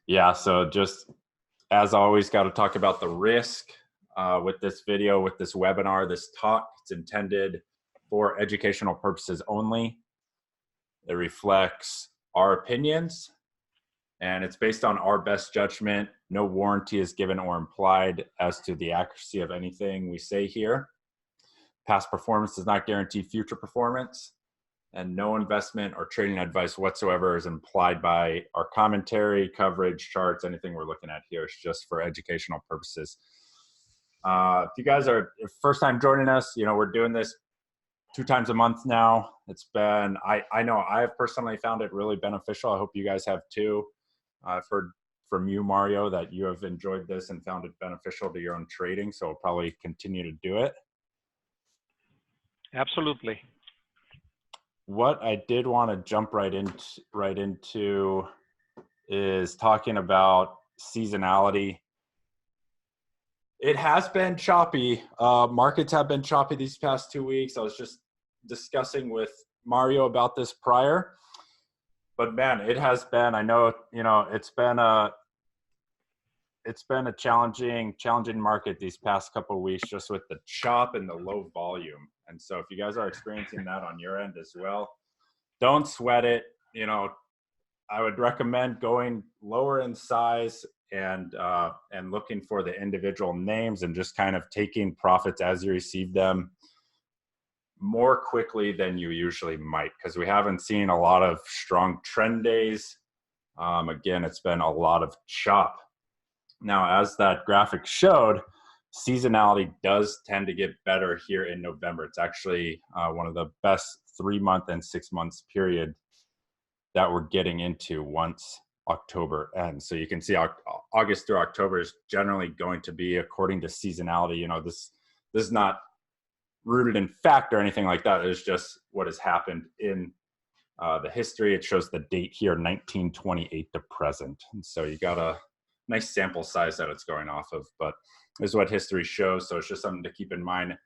Yeah, so just as always, got to talk about the risk with this video, with this webinar, this talk. It's intended for educational purposes only. It reflects our opinions, and it's based on our best judgment. No warranty is given or implied as to the accuracy of anything we say here. Past performance does not guarantee future performance, and no investment or trading advice whatsoever is implied by our commentary, coverage, charts, anything we're looking at here. It's just for educational purposes. If you guys are first time joining us, we're doing this 2 times a month now. It's been, I know I've personally found it really beneficial. I hope you guys have too. I've heard from you, Mario, that you have enjoyed this and found it beneficial to your own trading. So we'll probably continue to do it. Absolutely. What I did want to jump right into is talking about seasonality. It has been choppy. Markets have been choppy these past 2 weeks. I was just discussing with Mario about this prior, but man, it has been. I know it's been a challenging market these past couple of weeks, just with the chop and the low volume. And so if you guys are experiencing that on your end as well, don't sweat it. I would recommend going lower in size and looking for the individual names and just kind of taking profits as you receive them more quickly than you usually might, because we haven't seen a lot of strong trend days. Again, it's been a lot of chop. Now, as that graphic showed, seasonality does tend to get better here in November. It's actually one of the best 3-month and 6 months period that we're getting into once October ends. So you can see August through October is generally going to be according to seasonality. This is not rooted in fact or anything like that. It's just what has happened in the history. It shows the date here, 1928 to present. And so you got a nice sample size that it's going off of, but this is what history shows. So it's just something to keep in mind.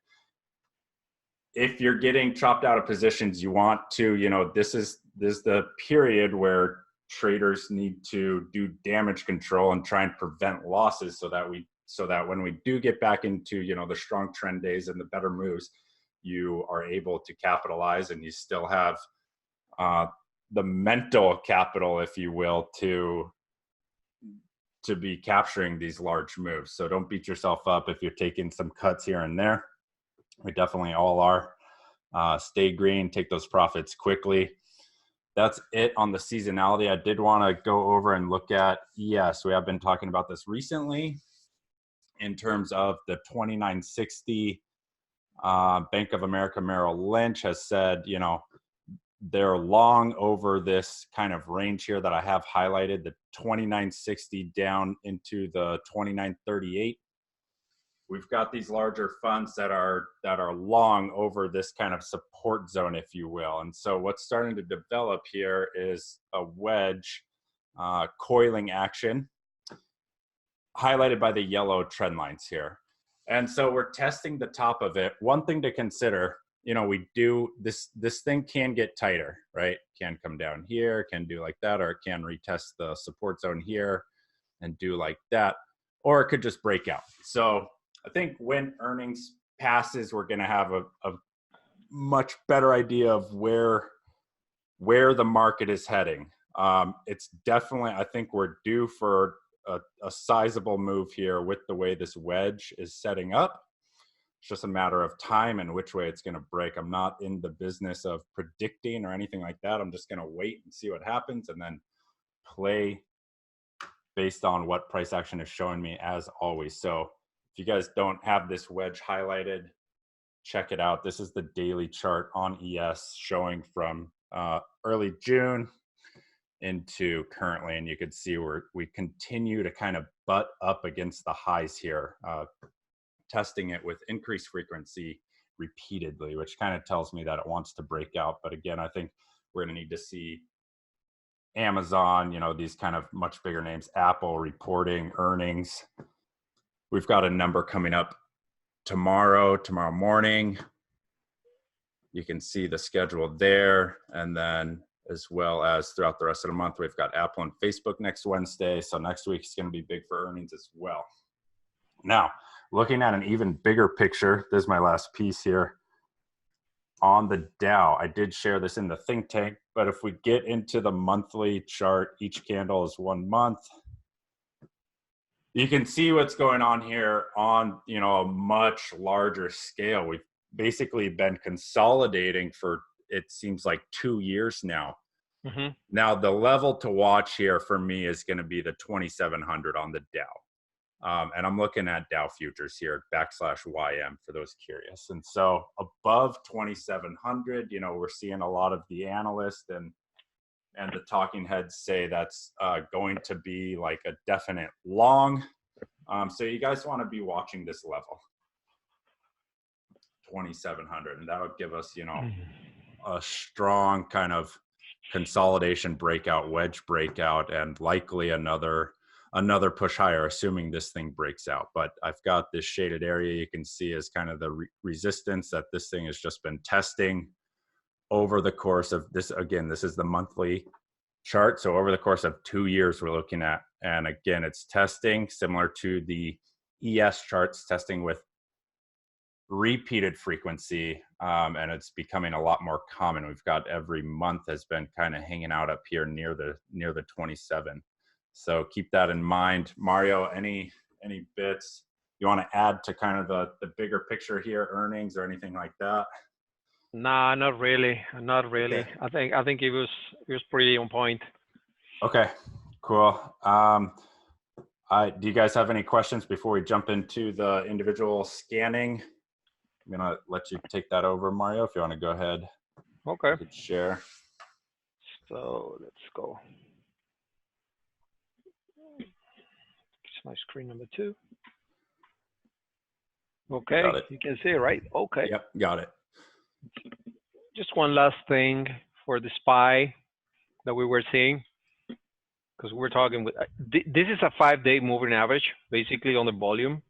If you're getting chopped out of positions, you want to, this is the period where traders need to do damage control and try and prevent losses so that when we do get back into, the strong trend days and the better moves, you are able to capitalize, and you still have the mental capital, if you will, to be capturing these large moves. So don't beat yourself up if you're taking some cuts here and there. We definitely all are. Stay green, take those profits quickly. That's it on the seasonality. I did want to go over and look at ES. We have been talking about this recently in terms of the 2960. Bank of America Merrill Lynch has said, they're long over this kind of range here that I have highlighted, the 2960 down into the 2938. We've got these larger funds that are long over this kind of support zone, if you will. And so what's starting to develop here is a wedge coiling action highlighted by the yellow trend lines here. And so we're testing the top of it. One thing to consider, we do this thing can get tighter, right? Can come down here, can do like that, or it can retest the support zone here and do like that, or it could just break out. So I think when earnings passes, we're going to have a much better idea of where the market is heading. It's definitely, I think we're due for a sizable move here with the way this wedge is setting up. It's just a matter of time and which way it's going to break. I'm not in the business of predicting or anything like that. I'm just going to wait and see what happens and then play based on what price action is showing me, as always. So if you guys don't have this wedge highlighted, check it out. This is the daily chart on ES showing from early June into currently, and you can see we continue to kind of butt up against the highs here, testing it with increased frequency repeatedly, which kind of tells me that it wants to break out. But again, I think we're going to need to see Amazon, these kind of much bigger names, Apple reporting earnings. We've got a number coming up tomorrow morning. You can see the schedule there. And then as well as throughout the rest of the month. We've got Apple and Facebook next Wednesday. So next week is going to be big for earnings as well. Now, looking at an even bigger picture, this is my last piece here. On the Dow, I did share this in the think tank, but if we get into the monthly chart, each candle is 1 month. You can see what's going on here on, you know, a much larger scale. We've basically been consolidating for, it seems like 2 years now. Mm-hmm. Now, the level to watch here for me is going to be the 2,700 on the Dow. And I'm looking at Dow futures here, /YM for those curious. And so above 2,700, you know, we're seeing a lot of the analysts and the talking heads say that's going to be like a definite long. So you guys want to be watching this level, 2,700, and that would give us, you know, a strong kind of consolidation breakout, wedge breakout, and likely another push higher, assuming this thing breaks out. But I've got this shaded area you can see as kind of the resistance that this thing has just been testing over the course of this. Again, this is the monthly chart. So over the course of 2 years, we're looking at, and again, it's testing similar to the ES charts, testing with repeated frequency, and it's becoming a lot more common. We've got every month has been kind of hanging out up here near the 27. So keep that in mind. Mario, any bits you want to add to kind of the bigger picture here, earnings or anything like that? Nah, not really. Okay. I think it was pretty on point. Okay, cool. Do you guys have any questions before we jump into the individual scanning? I'm gonna let you take that over, Mario, if you want to go ahead. Okay. You could share. So let's go. It's my screen number 2. Okay, you can see it, right? Okay. Yep, got it. Just one last thing for the SPY that we were seeing, because we're talking with, this is a 5-day moving average, basically on the volume.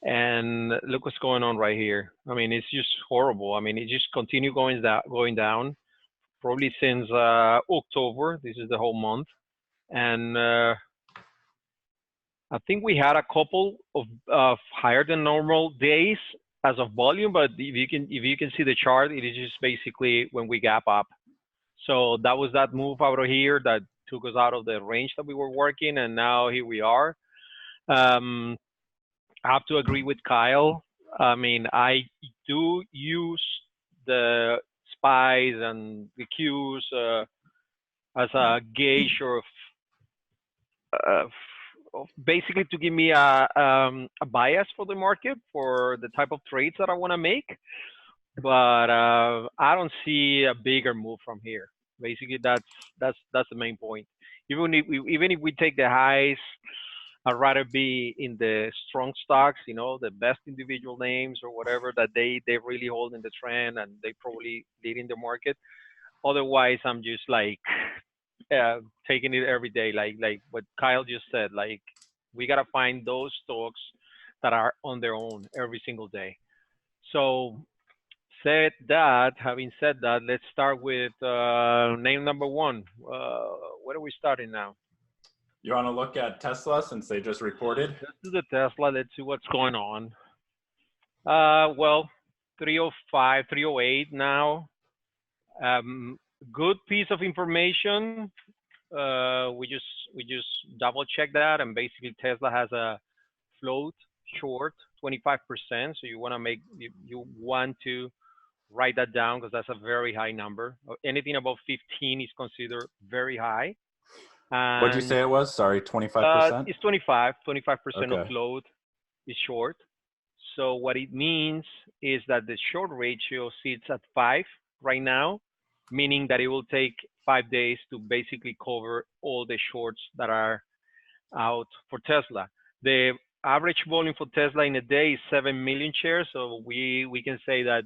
And look what's going on right here. I mean, it's just horrible. I mean, it just continue going down, probably since October. This is the whole month. And I think we had a couple of higher than normal days as of volume, but if you can see the chart, it is just basically when we gap up. So that was that move out of here that took us out of the range that we were working, and now here we are. I have to agree with Kyle. I mean, I do use the SPYs and the Qs as a gauge of basically to give me a bias for the market for the type of trades that I want to make. But I don't see a bigger move from here. Basically, that's the main point. Even if we take the highs, I'd rather be in the strong stocks, you know, the best individual names or whatever that they really hold in the trend and they probably leading the market. Otherwise, I'm just like taking it every day, like what Kyle just said. Like, we gotta find those stocks that are on their own every single day. So having said that, let's start with name number 1. Where are we starting now? You want to look at Tesla since they just reported? Let's do the Tesla. Let's see what's going on. Well, 305, 308 now. Good piece of information. We just double check that, and basically Tesla has a float short 25%. So you want to write that down because that's a very high number. Anything above 15 is considered very high. What'd you say it was? Sorry, 25%? It's 25% okay. of float is short. So what it means is that the short ratio sits at 5 right now, meaning that it will take 5 days to basically cover all the shorts that are out for Tesla. The average volume for Tesla in a day is 7 million shares. So we can say that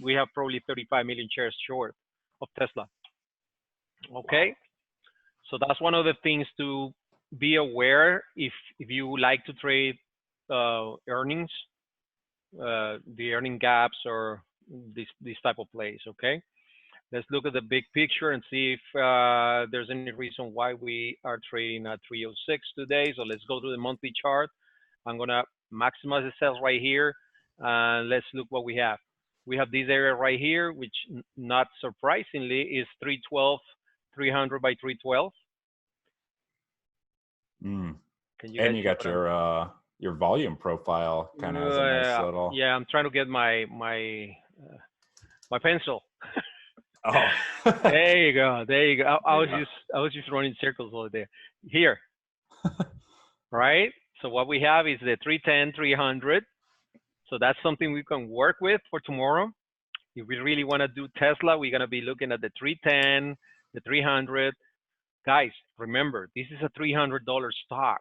we have probably 35 million shares short of Tesla. Okay. Wow. So that's one of the things to be aware if you like to trade earnings, the earning gaps or this type of plays. Okay. Let's look at the big picture and see if there's any reason why we are trading at 306 today. So let's go to the monthly chart. I'm gonna maximize the sales right here. Let's look what we have. We have this area right here, which not surprisingly is 312, 300 by 312. Mm. Can you And guys you see got your volume profile kind of has a nice little. yeah, I'm trying to get my pencil. Oh. There you go. There you go. I There you was just running circles over there. Here, right? So what we have is the 310, 300. So that's something we can work with for tomorrow. If we really want to do Tesla, we're going to be looking at the 310, the 300. Guys, remember, this is a $300 stock.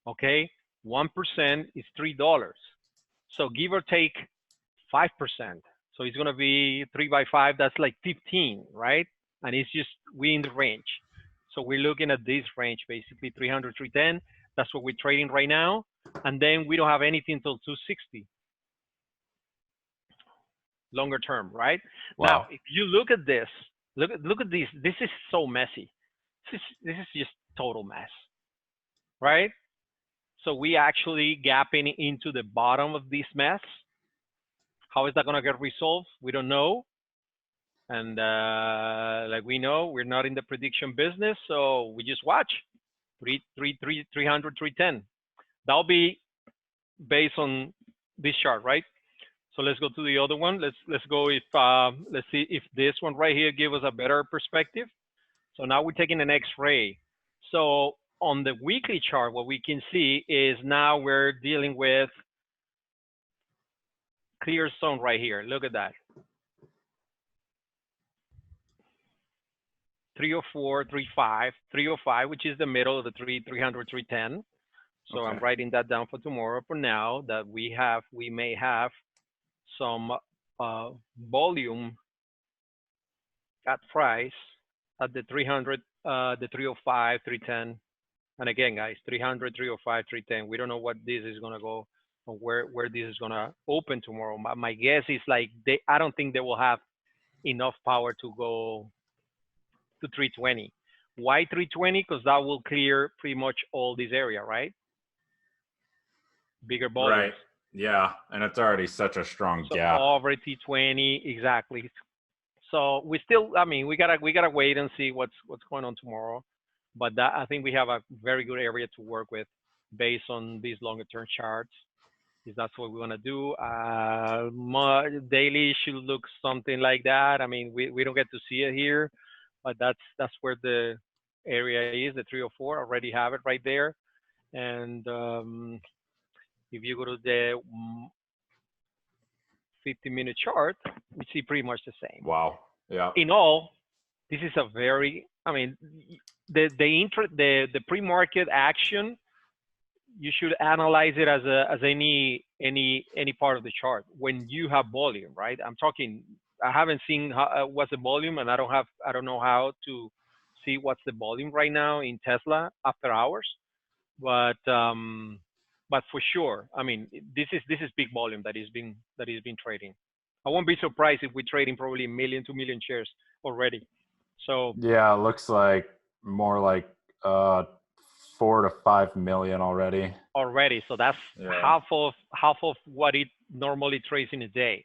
Okay? 1% is $3. So give or take 5%. So it's going to be 3 by 5. That's like 15, right? And it's just, we in the range. So we're looking at this range, basically 300, 310. That's what we're trading right now. And then we don't have anything until 260. Longer term, right? Wow. Now, if you look at this, look at this. This is so messy. This is just total mess, right? So we actually gapping into the bottom of this mess. How is that going to get resolved? We don't know. And like we know, we're not in the prediction business, so we just watch 300, 310. That'll be based on this chart, right? So let's go to the other one. Let's go if let's see if this one right here give us a better perspective. So now we're taking an X-ray. So on the weekly chart, what we can see is now we're dealing with clear zone right here. Look at that. 304, 35, 305, which is the middle of the 300, 310. So okay. I'm writing that down for tomorrow. For now, that we may have some volume at price at the 300, the 305, 310. And again, guys, 300, 305, 310. We don't know what this is going to go or where this is going to open tomorrow. My guess is like I don't think they will have enough power to go to 320. Why 320? Because that will clear pretty much all this area, right? Bigger volumes. Right. Yeah, and it's already such a strong gap. Over T20, exactly. So we still, I mean, we gotta wait and see what's going on tomorrow. But that, I think we have a very good area to work with based on these longer term charts. If that's what we want to do, daily should look something like that. I mean, we don't get to see it here, but that's where the area is. The 304 already have it right there, and if you go to the 50-minute chart, we see pretty much the same. Wow. Yeah. In all, this is a very, I mean, the pre-market action, you should analyze it as any part of the chart when you have volume, right? I'm talking, I haven't seen what's the volume, and I don't know how to see what's the volume right now in Tesla after hours, but for sure, I mean, this is big volume that is being trading. I won't be surprised if we're trading probably 1 million, 2 million shares already. So yeah, it looks like more like 4 to 5 million already. Already, so that's half of what it normally trades in a day.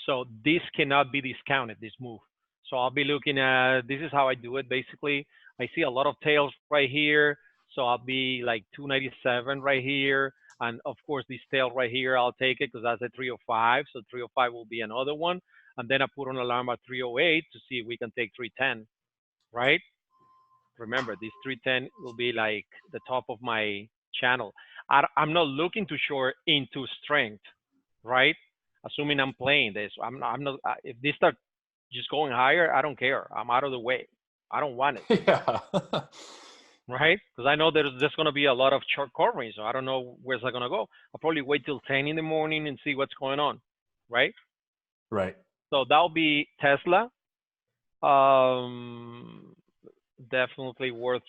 So this cannot be discounted, this move. So I'll be looking at, this is how I do it basically. I see a lot of tails right here. So I'll be like 297 right here. And of course, this tail right here, I'll take it because that's a 305. So 305 will be another one. And then I put an alarm at 308 to see if we can take 310, right? Remember, this 310 will be like the top of my channel. I'm not looking to short into strength, right? Assuming I'm playing this. I'm not, if this start just going higher, I don't care. I'm out of the way. I don't want it. Yeah. Right? Because I know there's going to be a lot of short covering, so I don't know where's that going to go. I'll probably wait till 10 in the morning and see what's going on, right? Right. So that'll be Tesla. Definitely worth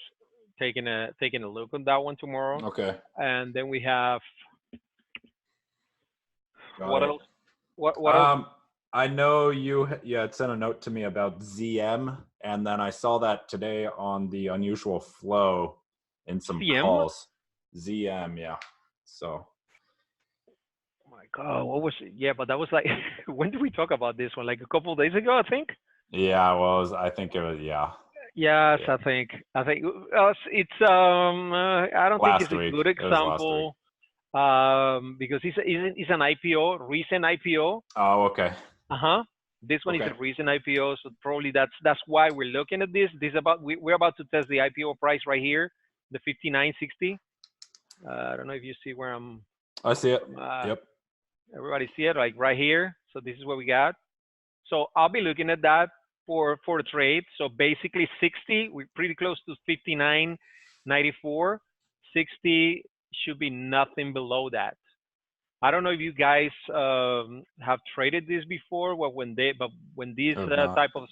taking a look on that one tomorrow. Okay. And then we have what else? What else? I know you had sent a note to me about ZM, and then I saw that today on the unusual flow in some CM? calls. ZM, yeah. So Oh my God, what was it? Yeah, but that was like, when did we talk about this one? Like a couple of days ago, I think. yeah, well, I think it was Yes, yeah. I think I don't think Last it's a week. good It was last week. example because it's an IPO, recent IPO. Oh, okay. Uh-huh. This one is Okay. a recent IPO, so probably that's why we're looking at this. We're about to test the IPO price right here, the 59.60. I don't know if you see where I'm. I see it. Uh, Yep. Everybody see it, like right here. So this is what we got. So I'll be looking at that for a trade. So basically 60, we're pretty close to 59.94. 60 should be nothing below that. I don't know if you guys have traded this before, but when these Have not. type of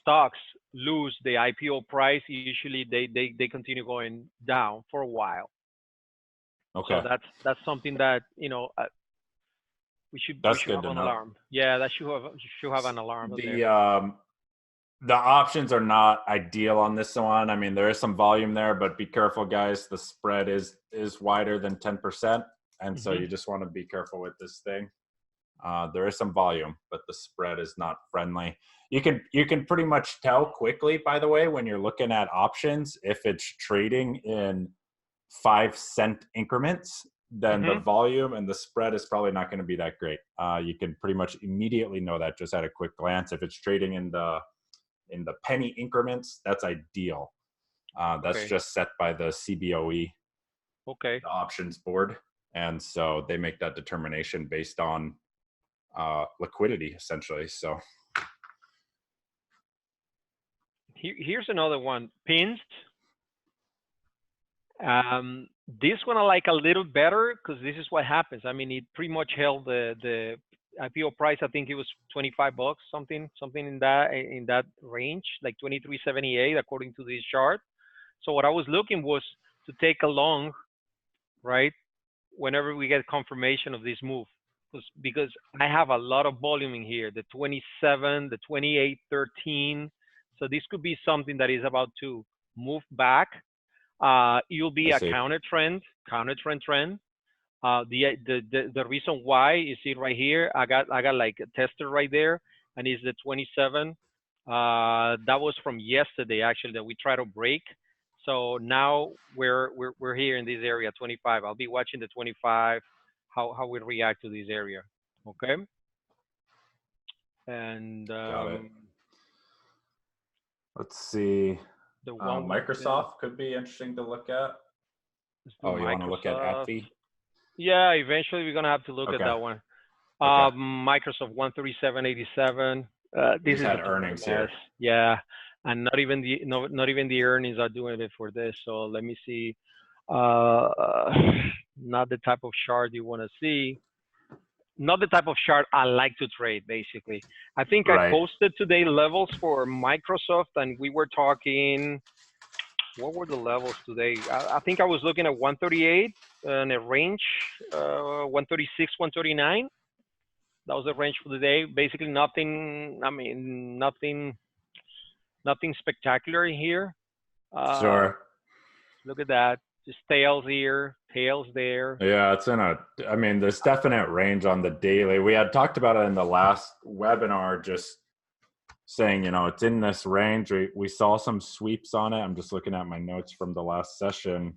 stocks lose the IPO price, usually they continue going down for a while. So Okay. that's something that we That's should good have to an know. alarm. Yeah, that should have an alarm on there. The the options are not ideal on this one. I mean, there is some volume there, but be careful, guys. The spread is wider than 10%, and so Hmm. you just want to be careful with this thing. There is some volume, but the spread is not friendly. You can pretty much tell quickly, by the way, when you're looking at options, if it's trading in 5 cent increments, then the Hmm. volume and the spread is probably not going to be that great. You can pretty much immediately know that just at a quick glance. If it's trading in the penny increments, that's ideal. That's Okay. just set by the CBOE, Okay. the options board, and so they make that determination based on liquidity, essentially. So Here's another one. Pins. This one I like a little better because this is what happens. I mean, it pretty much held the IPO price. I think it was $25, something in that range, like 23.78 according to this chart. So what I was looking was to take a long, right? Whenever we get confirmation of this move, because I have a lot of volume in here, the 27, the 28.13. So this could be something that is about to move back. You'll I be a see. counter trend. The reason why you see right here, I got like a tester right there, and it's the 27. That was from yesterday actually that we try to break. So now we're here in this area 25. I'll be watching the 25, how we react to this area. Okay, and Got it. Let's see. the one week Microsoft could be interesting to look at. let's do Oh, you want to look at Microsoft. AppFi? Yeah, eventually we're gonna have to look at Okay. that one. Okay. Microsoft 137.87. We This just is had a total earnings mess. here. Yeah, and not even the earnings are doing it for this. So let me see. Uh, Not the type of chart you want to see. Not the type of chart I like to trade. Basically, I think I Right. posted today levels for Microsoft, and we were talking. What were the levels today? I think I was looking at 138 and a range, 136, 139. That was the range for the day. Basically, nothing. I mean, nothing spectacular in here. Uh, Sure. Look at that. Just tails here, tails there. Yeah, it's in a, I mean, there's definite range on the daily. We had talked about it in the last webinar, just saying, it's in this range. We saw some sweeps on it. I'm just looking at my notes from the last session,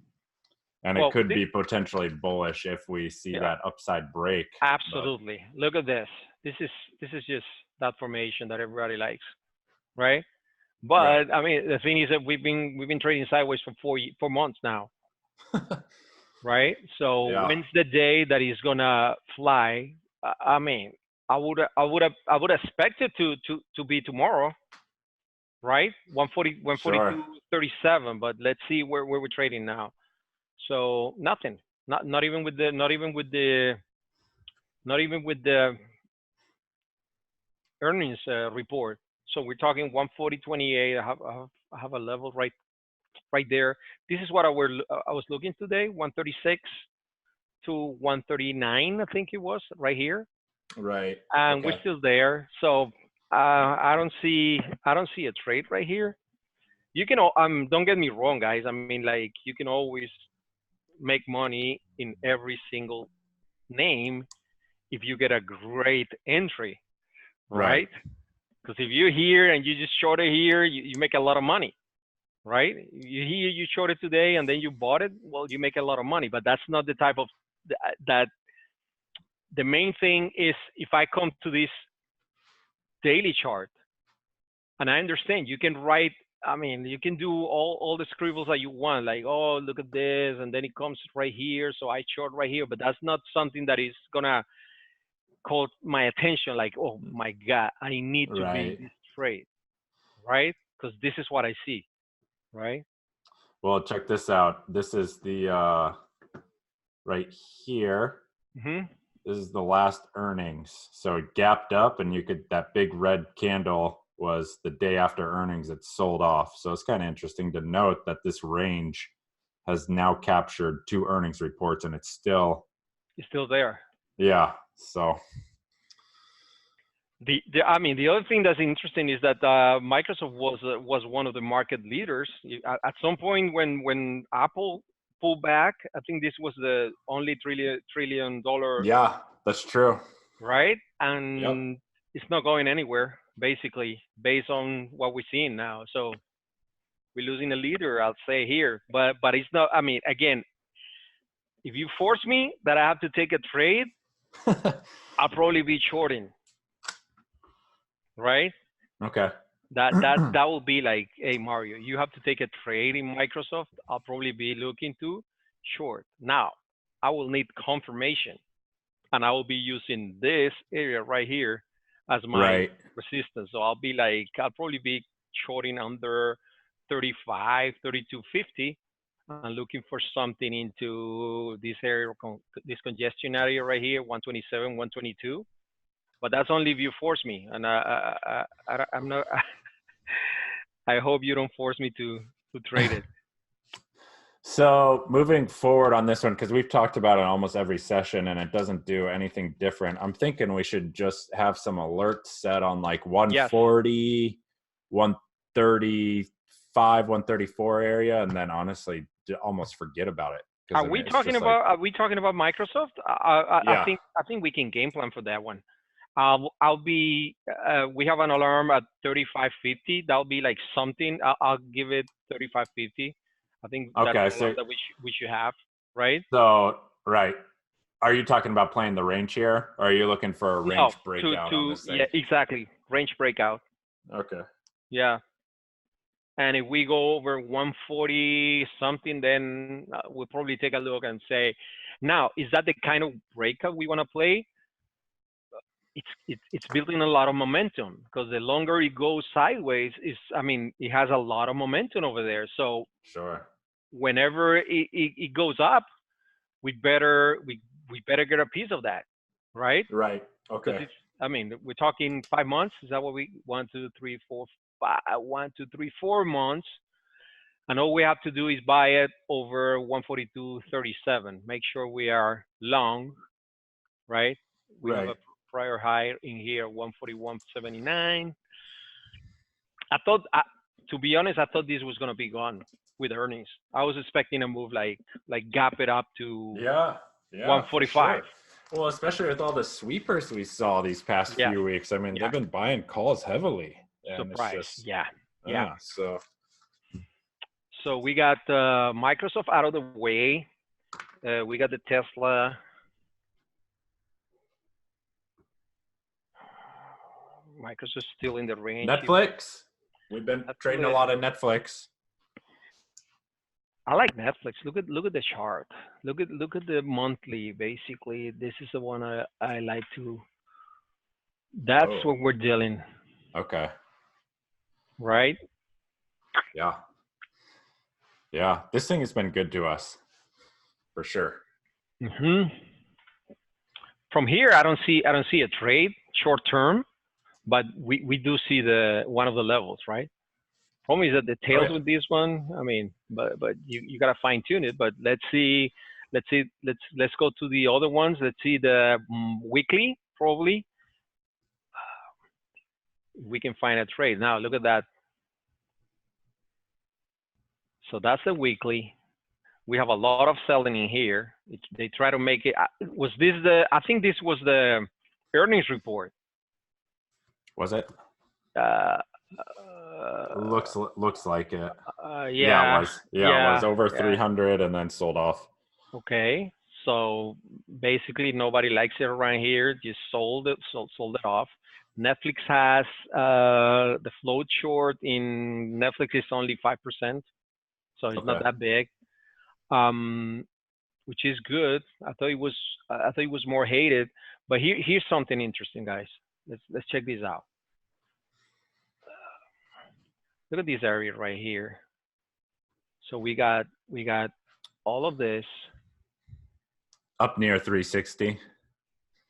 and it Well, could be potentially bullish if we see yeah, that upside break. But absolutely. Look at this. This is just that formation that everybody likes, right? right. But I mean, the thing is that we've been trading sideways for 4 months now, right? So Yeah, when's the day that is gonna fly? I mean, I would expect it to be tomorrow, right? 140, sure. 142.37. But let's see where we're trading now. So nothing. Not even with the earnings report. So we're talking 140.28. I have a level right there. This is what I was looking today, 136 to 139. I think it was right here. Right. and we're Okay. still there. So I don't see a trade right here. You can don't get me wrong, guys. I mean, like you can always make money in every single name if you get a great entry, Right. right? Because if you're here and you just short it here, you make a lot of money, right? You here, you short it today, and then you bought it. Well, you make a lot of money, but that's not the type of that. The main thing is if I come to this daily chart, and I understand you can write. I mean, you can do all the scribbles that you want, like, oh, look at this, and then it comes right here, so I short right here. But that's not something that is gonna call my attention. Like, oh my God, I need to be in Right. this trade, right? Because this is what I see, right? Well, check this out. This is the right here. Hmm. This is the last earnings. So it gapped up, and you could, that big red candle was the day after earnings. It sold off. So it's kind of interesting to note that this range has now captured 2 earnings reports, and it's still, It's still there. yeah. So I mean, the other thing that's interesting is that Microsoft was one of the market leaders. At some point, when Apple pulled back, I think this was the only trillion dollar, yeah, that's true. right? Yep. And it's not going anywhere, basically, based on what we're seeing now. So we're losing a leader, I'll say here. But it's not. I mean, again, if you force me that I have to take a trade, I'll probably be shorting, right? Okay. That will be like, hey Mario, you have to take a trade in Microsoft. I'll probably be looking to short. Now, I will need confirmation, and I will be using this area right here as my Right. resistance. So I'll be like, I'll probably be shorting under 35, 32.50, and looking for something into this area, this congestion area right here, 127, 122. But that's only if you force me, and I'm not. I hope you don't force me to trade it. So moving forward on this one, because we've talked about it almost every session and it doesn't do anything different. I'm thinking we should just have some alerts set on like Yes. 140, 135, 134 area, and then honestly almost forget about it. Are I we mean, it's talking just like, about? Are we talking about Microsoft? yeah, I think we can game plan for that one. I'll be. We have an alarm at 35.50. That'll be like something. I'll give it 35.50. I think that's okay. an alarm that we should have, right? So, right. Are you talking about playing the range here, or are you looking for a No, range breakout on this yeah, thing? exactly. Range breakout. Okay. Yeah. And if we go over 140 something, then we'll probably take a look and say, now, is that the kind of breakout we want to play? It's building a lot of momentum, because the longer it goes sideways, I mean, it has a lot of momentum over there. So Sure. whenever it goes up, we better get a piece of that, right? Right. Because Okay. it's, I mean, we're talking 5 months. Is that what we 1, 2, 3, 4, 5, 1, 2, 3, 4 months? And all we have to do is buy it over 142.37. Make sure we are long, right? We have a Right. prior high in here, 141.79. To be honest, I thought this was gonna be gone with earnings. I was expecting a move like gap it up to Yeah. Yeah, for 145. sure. Well, especially with all the sweepers we saw these past Yeah, few weeks. I mean, yeah. they've been buying calls heavily, and it's Surprise. just, Yeah, yeah. so So we got Microsoft out of the way. We got the Tesla. Microsoft still in the range. Netflix. We've been trading a Netflix. lot of Netflix. I like Netflix. Look at the chart. Look at the monthly. Basically, this is the one I like to. That's Oh, what we're dealing, okay. right? Yeah. Yeah. This thing has been good to us for sure. Hmm. From here, I don't see a trade short term, but we do see one of the levels, right? Problem is that the tails with this one. I mean, but you gotta fine tune it. But let's go to the other ones. Let's see the weekly. probably we can find a trade. Now look at that. So that's the weekly. We have a lot of selling in here. They try to make it. Was this the? I think this was the earnings report. Was it? Uh, looks like it. Yeah, it was. Yeah, it was over yeah. 300 and then sold off. Okay, so basically nobody likes it around here. Just sold it off. Netflix has the float short in Netflix is only 5%, so it's not that big, which is good. I thought it was more hated, but here's something interesting, guys. Let's check this out. Look at this area right here. So we got all of this up near 360.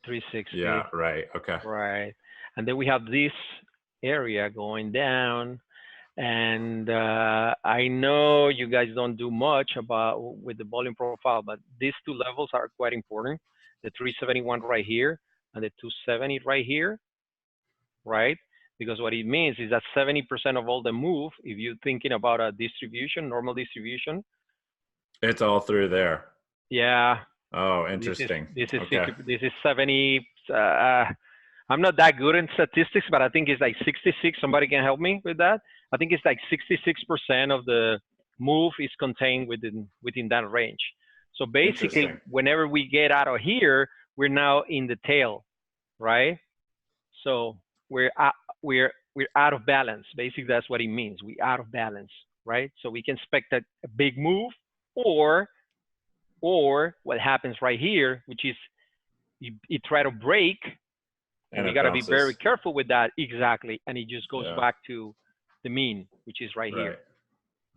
360. Yeah, right. Okay. Right. And then we have this area going down. And I know you guys don't do much with the volume profile, but these two levels are quite important. The 371 right here and the 270 right here, right? Because what it means is that 70% of all the move, if you're thinking about a distribution, normal distribution. It's all through there. Yeah. Oh, interesting. This is 70. I'm not that good in statistics, but I think it's like 66. Somebody can help me with that. I think it's like 66% of the move is contained within that range. So basically, whenever we get out of here, we're now in the tail, right? So we're out of balance. Basically, that's what it means. We're out of balance, right? So we can expect a big move, or what happens right here, which is you try to break, and you got to be very careful with that. Exactly. And it just goes back to the mean, which is right here.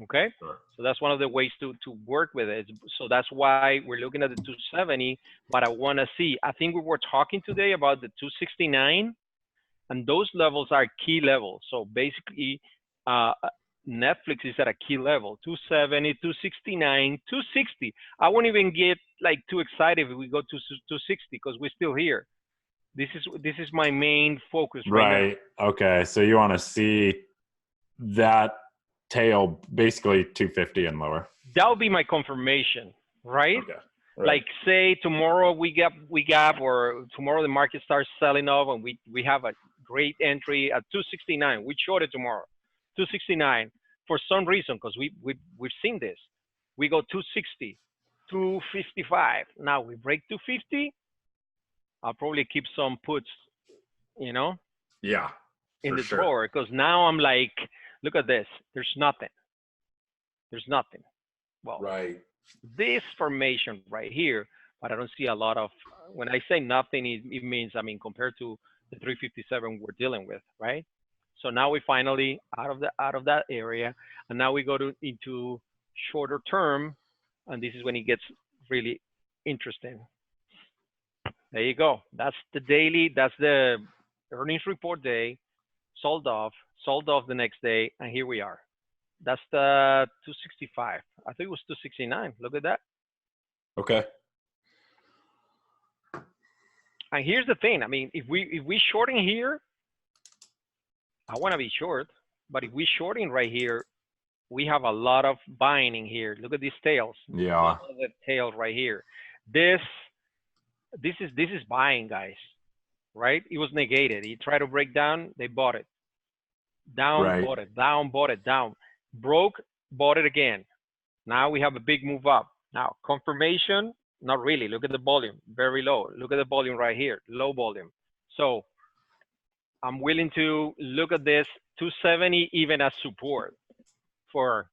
Okay. Sure. So that's one of the ways to work with it. So that's why we're looking at the 270, but I want to see, I think we were talking today about the 269, and those levels are key levels. So basically, Netflix is at a key level, 270, 269, 260. I won't even get like too excited if we go to 260 because we're still here. This is my main focus right now. Okay. So you want to see that tail basically 250 and lower. That would be my confirmation, right? Okay. Right. Like say tomorrow we gap, or tomorrow the market starts selling off and we have a great entry at 269. We short it tomorrow, 269 for some reason, because we've seen this. We go 260, 255. Now we break 250. I'll probably keep some puts, you know. Yeah. In the drawer, because now I'm like, look at this. There's nothing. Well, right. This formation right here, but I don't see a lot of. When I say nothing, it means, I mean, compared to the 357 we're dealing with, right? So now we finally out of that area, and now we go into shorter term, and this is when it gets really interesting. There you go. That's the daily. That's the earnings report day. Sold off the next day, and here we are. That's the 265. I think it was 269. Look at that. Okay. And here's the thing. I mean, if we shorting here, I want to be short. But if we shorting right here, we have a lot of buying in here. Look at these tails. Yeah. The tail right here. This is buying, guys. Right? It was negated. He tried to break down. They bought it. Down, right. Bought it. Down, bought it. Down. Broke, bought it again. Now we have a big move up. Now confirmation, not really. Look at the volume, very low. Look at the volume right here, low volume. So I'm willing to look at this 270 even as support for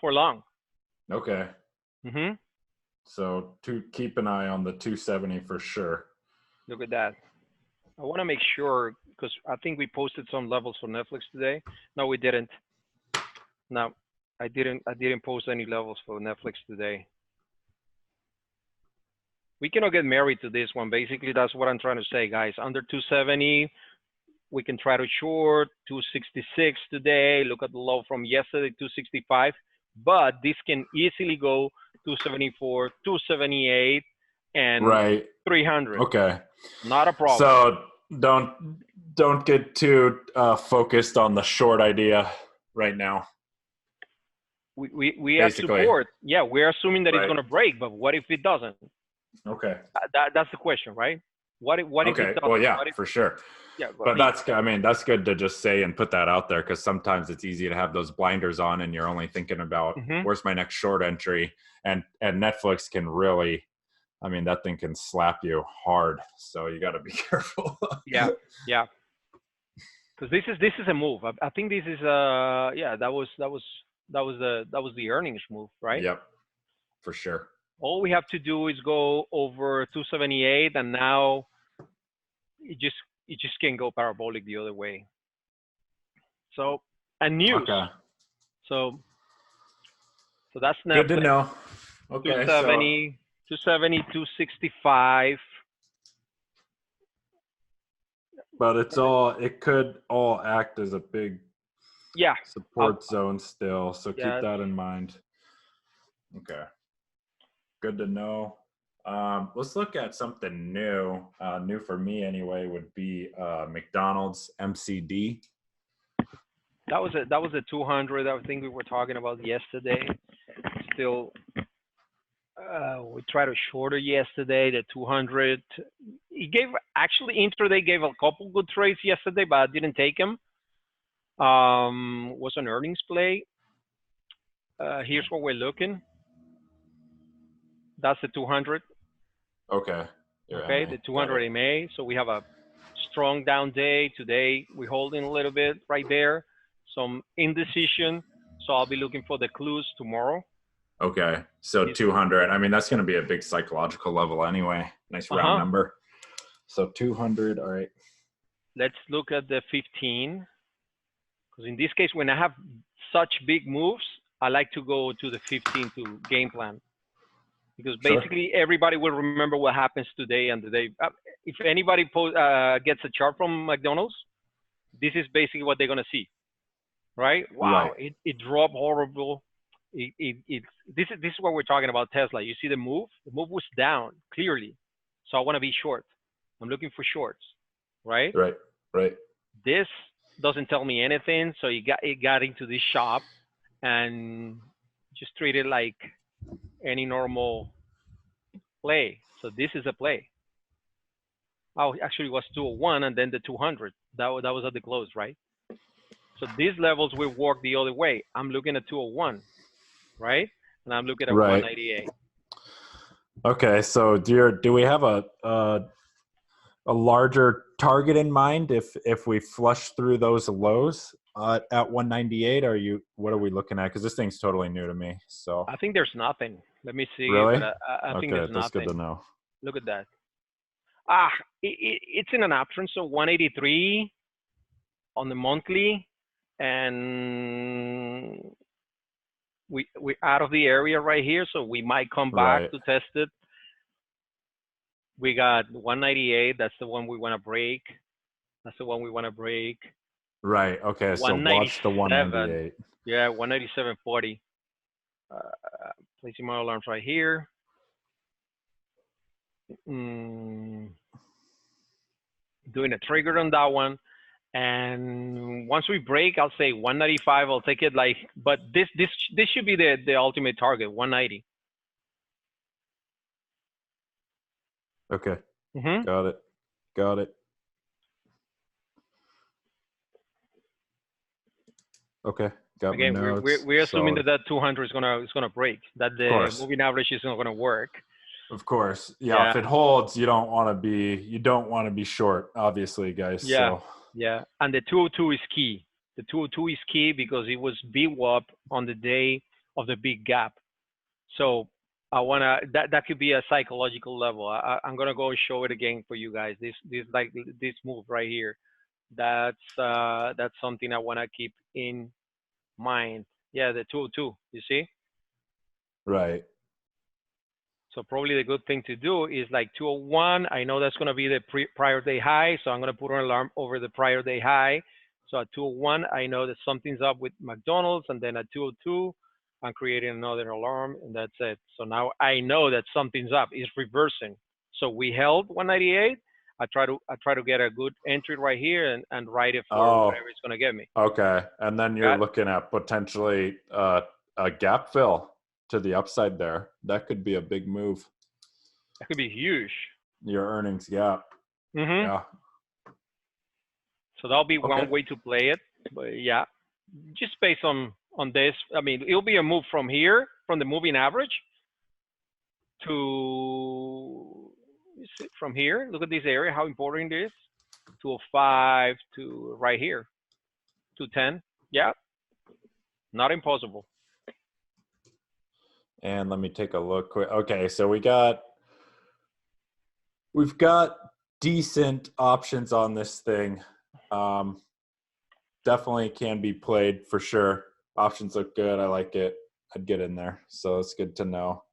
long. Okay. Mm-hmm. So to keep an eye on the 270 for sure. Look at that. I want to make sure, because I think we posted some levels for Netflix today. No, we didn't. No, I didn't post any levels for Netflix today. We cannot get married to this one. Basically, that's what I'm trying to say, guys. Under 270, we can try to short 266 today. Look at the low from yesterday, 265. But this can easily go 274, 278, and right. 300. Okay. Not a problem. So don't get too focused on the short idea right now. We have Basically. support. Yeah, we're assuming that it's Right. going to break, but what if it doesn't? Okay. That's the question, right? What if it Okay. doesn't? Well, yeah, What if, for sure. yeah, I But mean, that's good to just say and put that out there, because sometimes it's easy to have those blinders on and you're only thinking about where's my next short entry, and Netflix can really, I mean, that thing can slap you hard, so you got to be careful. yeah, because this is a move. I think this is that was the earnings move, right? Yep, for sure. All we have to do is go over 278, and now it just can go parabolic the other way. So, and news. Okay. So that's Netflix. Good to know. Okay, 270, 270, 265. But it could all act as a big support zone still, so keep that in mind. Okay. Good to know. Let's look at something new. New for me anyway would be McDonald's MCD. That was a 200. I think we were talking about yesterday. Still, we tried to shorter yesterday. The 200. It gave actually intraday gave a couple good trades yesterday, but I didn't take them. Was an earnings play. Here's what we're looking. That's the 200. Okay. Okay, the 200 MA. So we have a strong down day today. We're holding a little bit right there. Some indecision. So I'll be looking for the clues tomorrow. Okay, so 200. I mean, that's going to be a big psychological level anyway. Nice round number. So 200. All right. Let's look at the 15. Because in this case, when I have such big moves, I like to go to the 15 to game plan. Because basically everybody will remember what happens today and the day. If anybody gets a chart from McDonald's, this is basically what they're going to see. Right? Wow, right. It dropped horrible. This is what we're talking about Tesla. You see the move? The move was down clearly. So I want to be short. I'm looking for shorts, right? Right. This doesn't tell me anything. So it got into this shop and just treat it like any normal play. So this is a play. Oh, actually it was 201 and then the 200. That was at the close, right? So these levels will work the other way. I'm looking at 201, right? And I'm looking at 198. Okay, so do we have a larger target in mind if we flush through those lows at 198? What are we looking at? Because this thing's totally new to me. So I think there's nothing. Let me see. Really? But I think there's nothing. That's good to know. Look at that. It's in an uptrend. So 183 on the monthly, and we're out of the area right here. So we might come back to test it. We got 198. That's the one we want to break. That's the one we want to break. Right. Okay. So watch the 198. Yeah, 197.40. Placing my alarms right here. Doing a trigger on that one. And once we break, I'll say 195. I'll take it but this should be the ultimate target, 190. Okay. Got it. Okay. Again, we're assuming that 200 is gonna break. That the moving average is not gonna work. Of course. Yeah. If it holds, you don't want to be short, obviously, guys. Yeah. So. Yeah. And the 202 is key. The 202 is key because it was VWAP on the day of the big gap. So I wanna that could be a psychological level. I'm gonna go and show it again for you guys. This move right here. That's something I wanna keep in mind. Yeah, the 202. You see? Right. So probably the good thing to do is 201. I know that's going to be the prior day high. So I'm going to put an alarm over the prior day high. So at 201, I know that something's up with McDonald's. And then at 202, I'm creating another alarm. And that's it. So now I know that something's up. It's reversing. So we held 198. I try to get a good entry right here and ride it for Oh, whatever it's gonna get me. okay. And then you're looking at potentially a gap fill to the upside there. That could be a big move. That could be huge. Your earnings gap. Mm-hmm. Yeah. So that'll be Okay. one way to play it. But yeah, just based on this, I mean, it'll be a move from here, from the moving average to from here. Look at this area, how important it is. 205 to right here, 210. Yeah, not impossible. And let me take a look quick. Okay, so we've got decent options on this thing. Definitely can be played for sure. Options look good. I like it. I'd get in there. So it's good to know.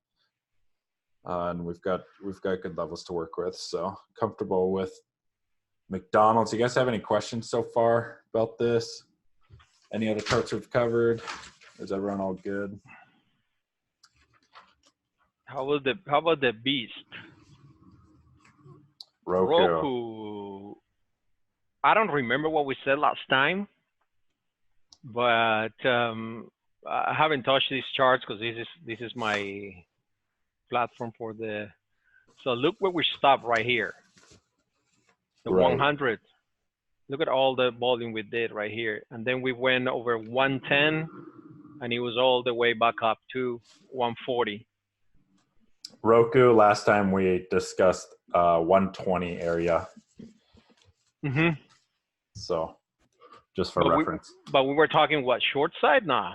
And we've got good levels to work with. So comfortable with McDonald's. You guys have any questions so far about this? Any other charts we've covered? Is everyone all good? How about the beast? ROKU. I don't remember what we said last time, but I haven't touched these charts because this is my platform for the. So look where we stopped right here, the 100. Look at all the volume we did right here, and then we went over 110, and it was all the way back up to 140. ROKU, last time we discussed 120 area. Mm-hmm. So just for reference. But we were talking what, short side? Nah.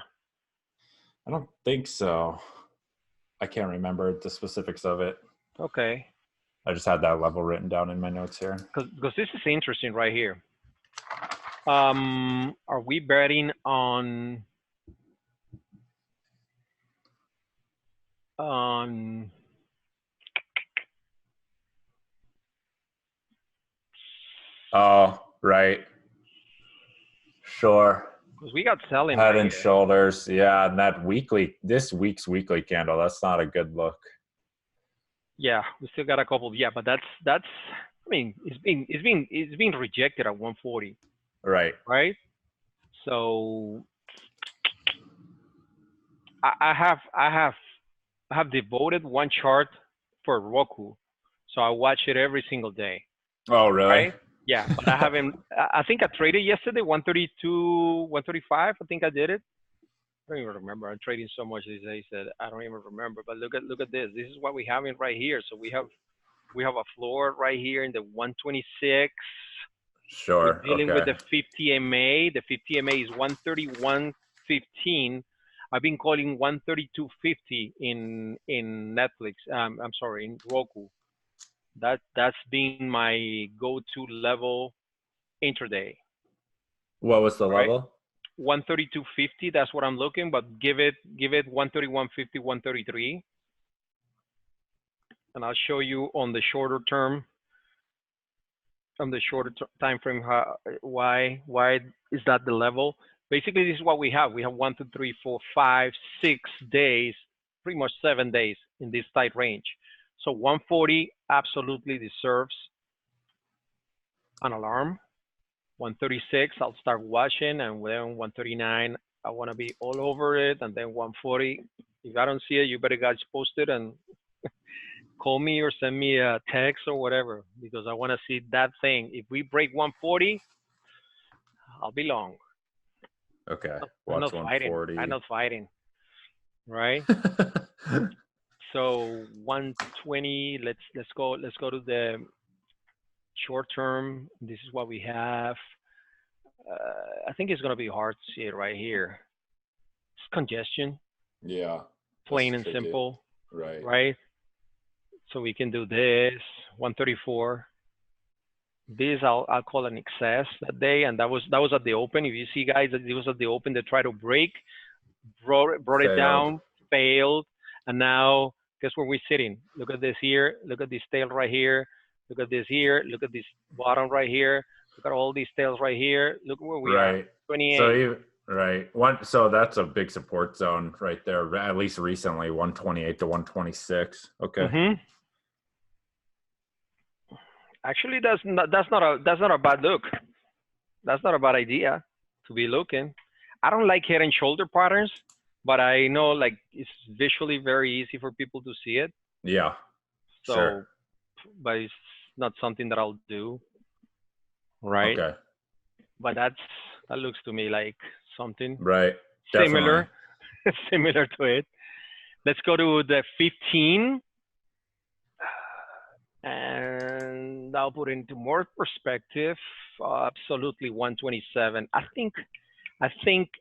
I don't think so. I can't remember the specifics of it. Okay. I just had that level written down in my notes here. Because this is interesting right here. Are we betting on Oh, right. Sure. because we got selling Head right and here. shoulders. Yeah, and this week's weekly candle, that's not a good look. Yeah, we still got a couple. Yeah, but that's I mean, it's being rejected at 140. Right. Right? So I have devoted one chart for ROKU. So I watch it every single day. Oh, really? Right? Yeah, but I haven't. I think I traded yesterday 132, 135. I think I did it. I don't even remember. I'm trading so much these days that I don't even remember. But look at this. This is what we have in right here. So we have a floor right here in the 126. Sure. We're dealing with Okay. the 50 MA. The 50 MA is 131.15. I've been calling 132.50 in Netflix. I'm sorry, in Roku. That's been my go-to level intraday. What was the Right? level? 132.50. That's what I'm looking. But give it 131.50, 133, and I'll show you on the shorter term. On the shorter time frame, why is that the level? Basically, this is what we have. We have 1, 2, 3, 4, 5, 6 days, pretty much 7 days in this tight range. So 140 absolutely deserves an alarm. 136, I'll start watching, and then 139, I want to be all over it, and then 140. If I don't see it, you better guys post it and call me or send me a text or whatever, because I want to see that thing. If we break 140, I'll be long. Okay. I'm Watch not fighting. 140. I'm not fighting. Right? So 120. Let's go to the short term. This is what we have. I think it's gonna be hard to see it right here. It's congestion. Yeah. Plain and simple. Right. Right? So we can do this, 134. This I'll call an excess that day, and that was at the open. If you see, guys, it was at the open. They tried to break, brought it down, failed, and now guess where we're sitting? Look at this here. Look at this tail right here. Look at this here. Look at this bottom right here. Look at all these tails right here. Look where we are. 28. So so that's a big support zone right there. At least recently, 128 to 126. Okay. Mm-hmm. Actually, that's not a bad look. That's not a bad idea to be looking. I don't like head and shoulder patterns, but I know like it's visually very easy for people to see it. Yeah. So, Sure. but it's not something that I'll do, right? Okay. But that looks to me like something Right. Definitely. similar, similar to it. Let's go to the 15, and I'll put into more perspective. Absolutely 127. I think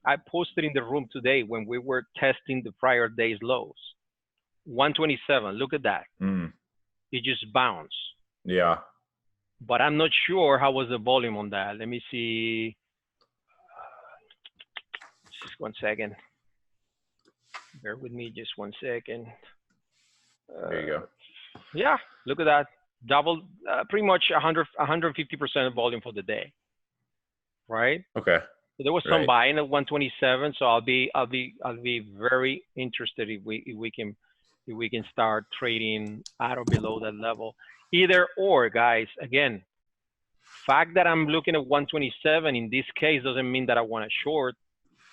I posted in the room today when we were testing the prior day's lows. 127. Look at that. Mm. It just bounced. Yeah. But I'm not sure how was the volume on that. Let me see. Just one second. Bear with me just one second. There you go. Yeah, look at that. Double, pretty much 150% volume for the day, right? Okay. So there was some buying at 127. So I'll be very interested if we can start trading at or below that level. Either or, guys. Again, fact that I'm looking at 127 in this case doesn't mean that I want to short.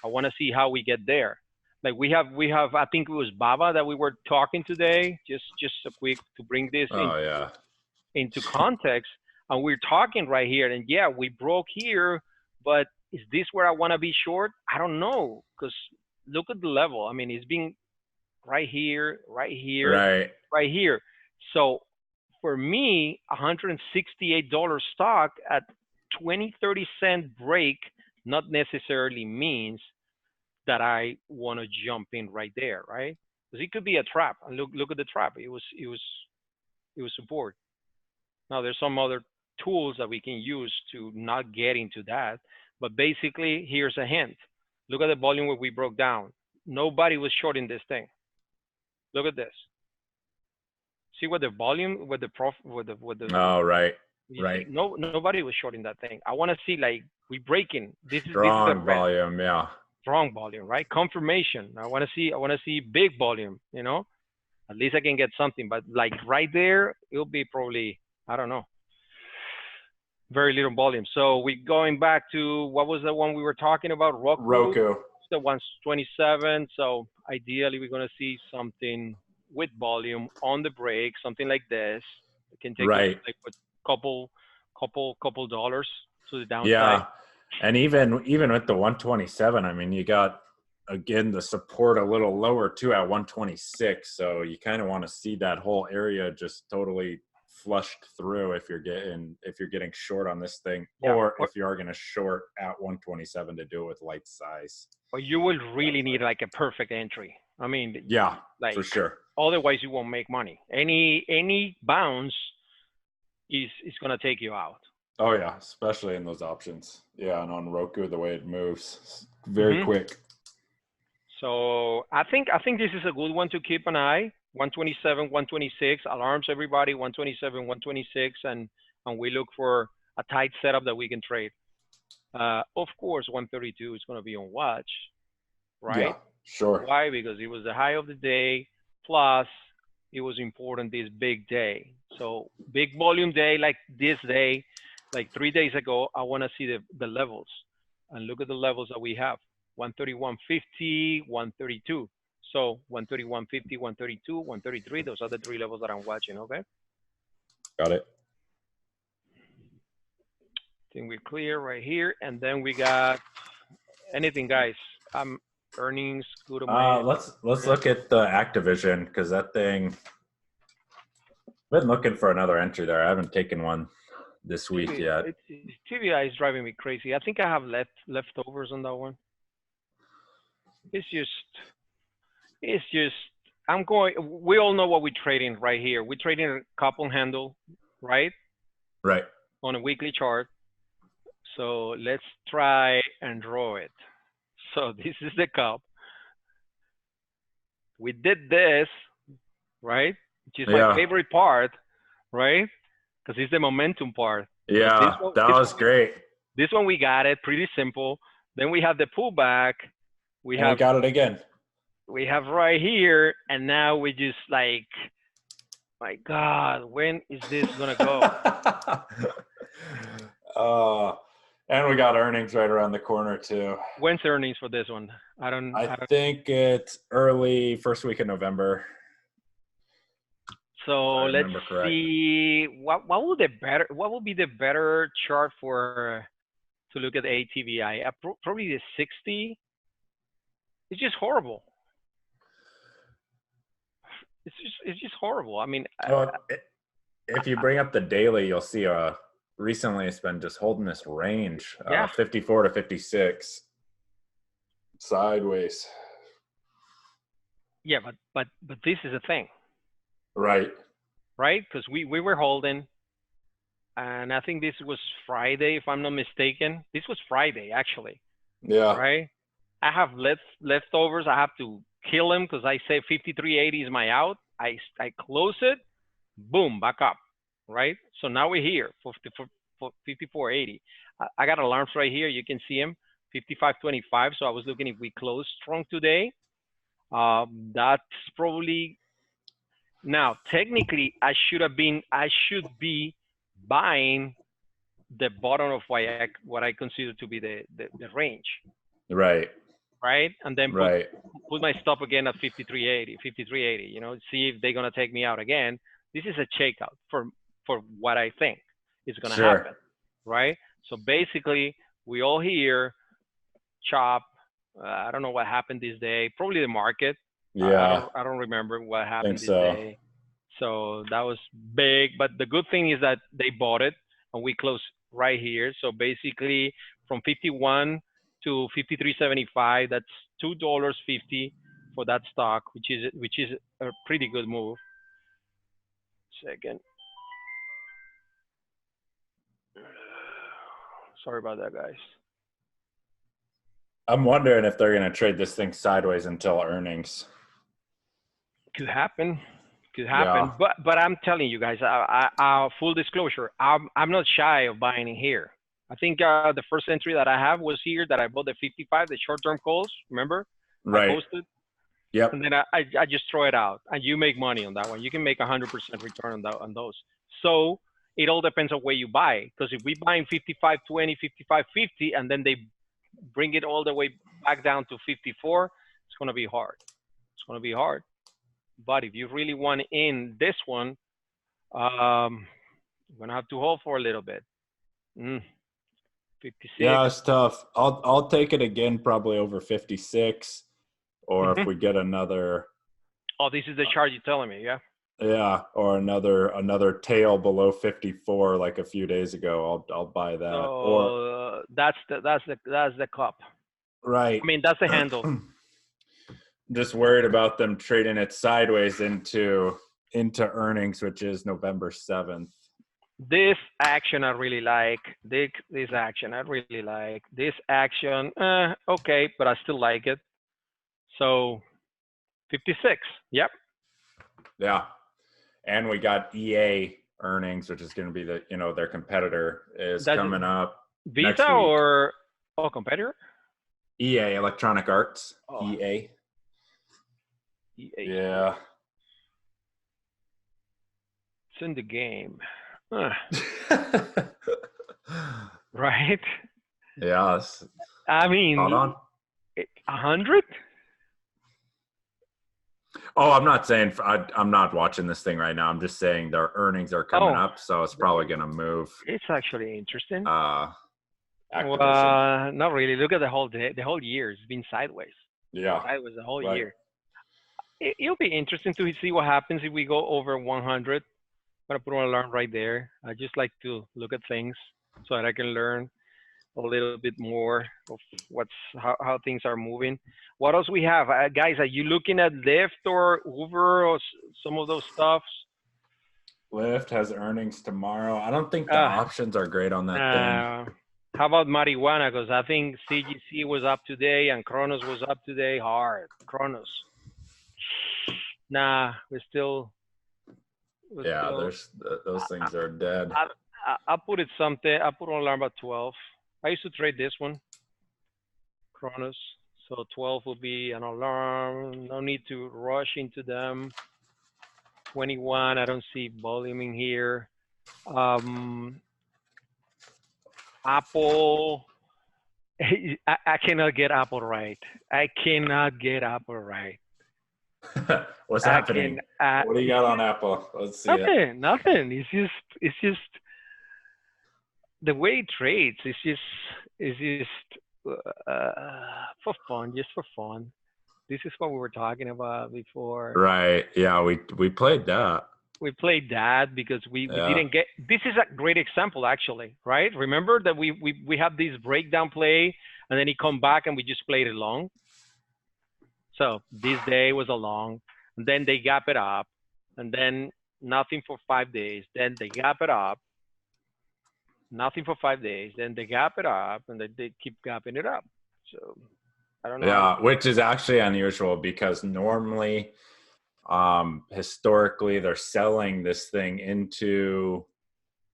I want to see how we get there. Like we have, I think it was Baba that we were talking today. Just a quick to bring this into context. And we're talking right here, and yeah, we broke here, but is this where I want to be short? I don't know, because look at the level. I mean, it's been right here, right here, right here. So for me, $168 stock at 20-30 cent break not necessarily means that I want to jump in right there, right? Because it could be a trap. And look at the trap. It was support. Now there's some other tools that we can use to not get into that. But basically, here's a hint. Look at the volume where we broke down. Nobody was shorting this thing. Look at this. See what the volume, what the Oh, right. Right. No, nobody was shorting that thing. I want to see like we breaking. This is strong volume, yeah. Strong volume, right? Confirmation. I want to see big volume. You know, at least I can get something. But like right there, it'll be probably, I don't know, very little volume. So we're going back to what was the one we were talking about? ROKU. The 127. So ideally, we're going to see something with volume on the break, something like this. It can take like a couple dollars to the downside. Yeah, and even with the 127, I mean, you got again the support a little lower too at 126. So you kind of want to see that whole area just totally flushed through if you're getting short on this thing, or if you are going to short at 127 to do it with light size. But you will really need like a perfect entry. I mean, yeah, like for sure. Otherwise, you won't make money. Any bounce is going to take you out. Oh yeah, especially in those options. Yeah, and on ROKU, the way it moves, very quick. So I think this is a good one to keep an eye. 127, 126 alarms everybody. 127, 126, and we look for a tight setup that we can trade. Of course, 132 is going to be on watch, right? Yeah, sure. Why? Because it was the high of the day. Plus, it was important this big day. So big volume day like this day, like 3 days ago, I want to see the levels. And look at the levels that we have. 131.50, 132. So 131.50, 132, 133. Those are the three levels that I'm watching, okay? Got it. I think we're clear right here. And then we got anything, guys. Earnings, good amount. Let's look at the Activision, because that thing, I've been looking for another entry there. I haven't taken one this week yet. TVI is driving me crazy. I think I have leftovers on that one. It's just we all know what we're trading right here. We're trading a couple handle, right? Right. On a weekly chart. So let's try and draw it. So this is the cup. We did this, right? Which is my favorite part, right? Because it's the momentum part. Yeah, that was great. This one we got it, pretty simple. Then we have the pullback. We got it again. We have right here, and now we just like My God, when is this gonna go? And we got earnings right around the corner too. When's the earnings for this one? I don't. I think it's early first week of November. So I let's remember correct. see what would be the better chart for to look at ATVI? Probably the 60. It's just horrible. It's just horrible. I mean, If you bring up the daily, you'll see recently it's been just holding this range, yeah. 54 to 56 sideways. Yeah, but this is a thing, Right. right? Because we were holding, and I think this was Friday, if I'm not mistaken. This was Friday, actually. Yeah. Right? I have leftovers. I have to kill them because I say 53.80 is my out. I close it, boom, back up, right? So now we're here for 54.80. I got alarms right here. You can see them, 55.25. So I was looking if we close strong today. That's probably now technically I should be buying the bottom of what I consider to be the range. Right. Right? And then Right. put my stop again at 53.80, you know, see if they're going to take me out again. This is a checkout for what I think is going to happen. Right? So basically, we all here chop. I don't know what happened this day. Probably the market. Yeah. I don't remember what happened this so. day. So that was big. But the good thing is that they bought it and we closed right here. So basically from 51 to 53.75, that's $2.50 for that stock, which is a pretty good move. Second. Sorry about that, guys. I'm wondering if they're going to trade this thing sideways until earnings. Could happen. Could happen. Yeah. But I'm telling you guys, full disclosure, I'm not shy of buying in here. I think the first entry that I have was here that I bought the 55, the short-term calls. Remember? Right. I posted. Yep. And then I just throw it out, and you make money on that one. You can make 100% return on those. So it all depends on where you buy. Because if we buy in 55.20, 55.50, and then they bring it all the way back down to 54, it's going to be hard. It's going to be hard. But if you really want in this one, you're going to have to hold for a little bit. 56. Yeah, it's tough. I'll take it again, probably over 56, or if we get another. Oh, this is the chart you're telling me, yeah? Yeah, or another tail below 54, like a few days ago. I'll buy that. So or that's the cup. Right. I mean, that's the handle. I'm just worried about them trading it sideways into earnings, which is November 7th. This action I really like. This action I really like. This action, okay, but I still like it. So 56. Yep. Yeah. And we got EA earnings, which is going to be their competitor is coming up. Visa or competitor? EA, Electronic Arts. Oh. EA. Yeah. It's in the game. Right? Yes. I mean, hold on. 100? Oh, I'm not saying I'm not watching this thing right now. I'm just saying their earnings are coming up, so it's probably going to move. It's actually interesting. Well, not really. Look at the whole day. The whole year has been sideways. Yeah. Sideways the whole year. It'll be interesting to see what happens if we go over 100. I'm going to put an alarm right there. I just like to look at things so that I can learn a little bit more of how things are moving. What else we have? Guys, are you looking at Lyft or Uber or some of those stuffs? Lyft has earnings tomorrow. I don't think the options are great on that thing. How about marijuana? Because I think CGC was up today and Kronos was up today hard. Kronos. Nah, we're still. Those things are dead. I put it something. I put an alarm at 12. I used to trade this one, Kronos. So 12 will be an alarm. No need to rush into them. 21. I don't see volume in here. Apple. I cannot get Apple right. I cannot get Apple right. What's happening? What do you got on Apple? Let's see it. Nothing. It's just the way it trades. It's just for fun, just for fun. This is what we were talking about before. Right. Yeah, we played that. We played that because we didn't get. This is a great example, actually, right? Remember that we have this breakdown play, and then he come back and we just played it long. So this day was a long, and then they gap it up, and then nothing for 5 days. Then they gap it up, nothing for 5 days. Then they gap it up, and then they keep gapping it up. So I don't know. Yeah, which is actually unusual because normally, historically, they're selling this thing into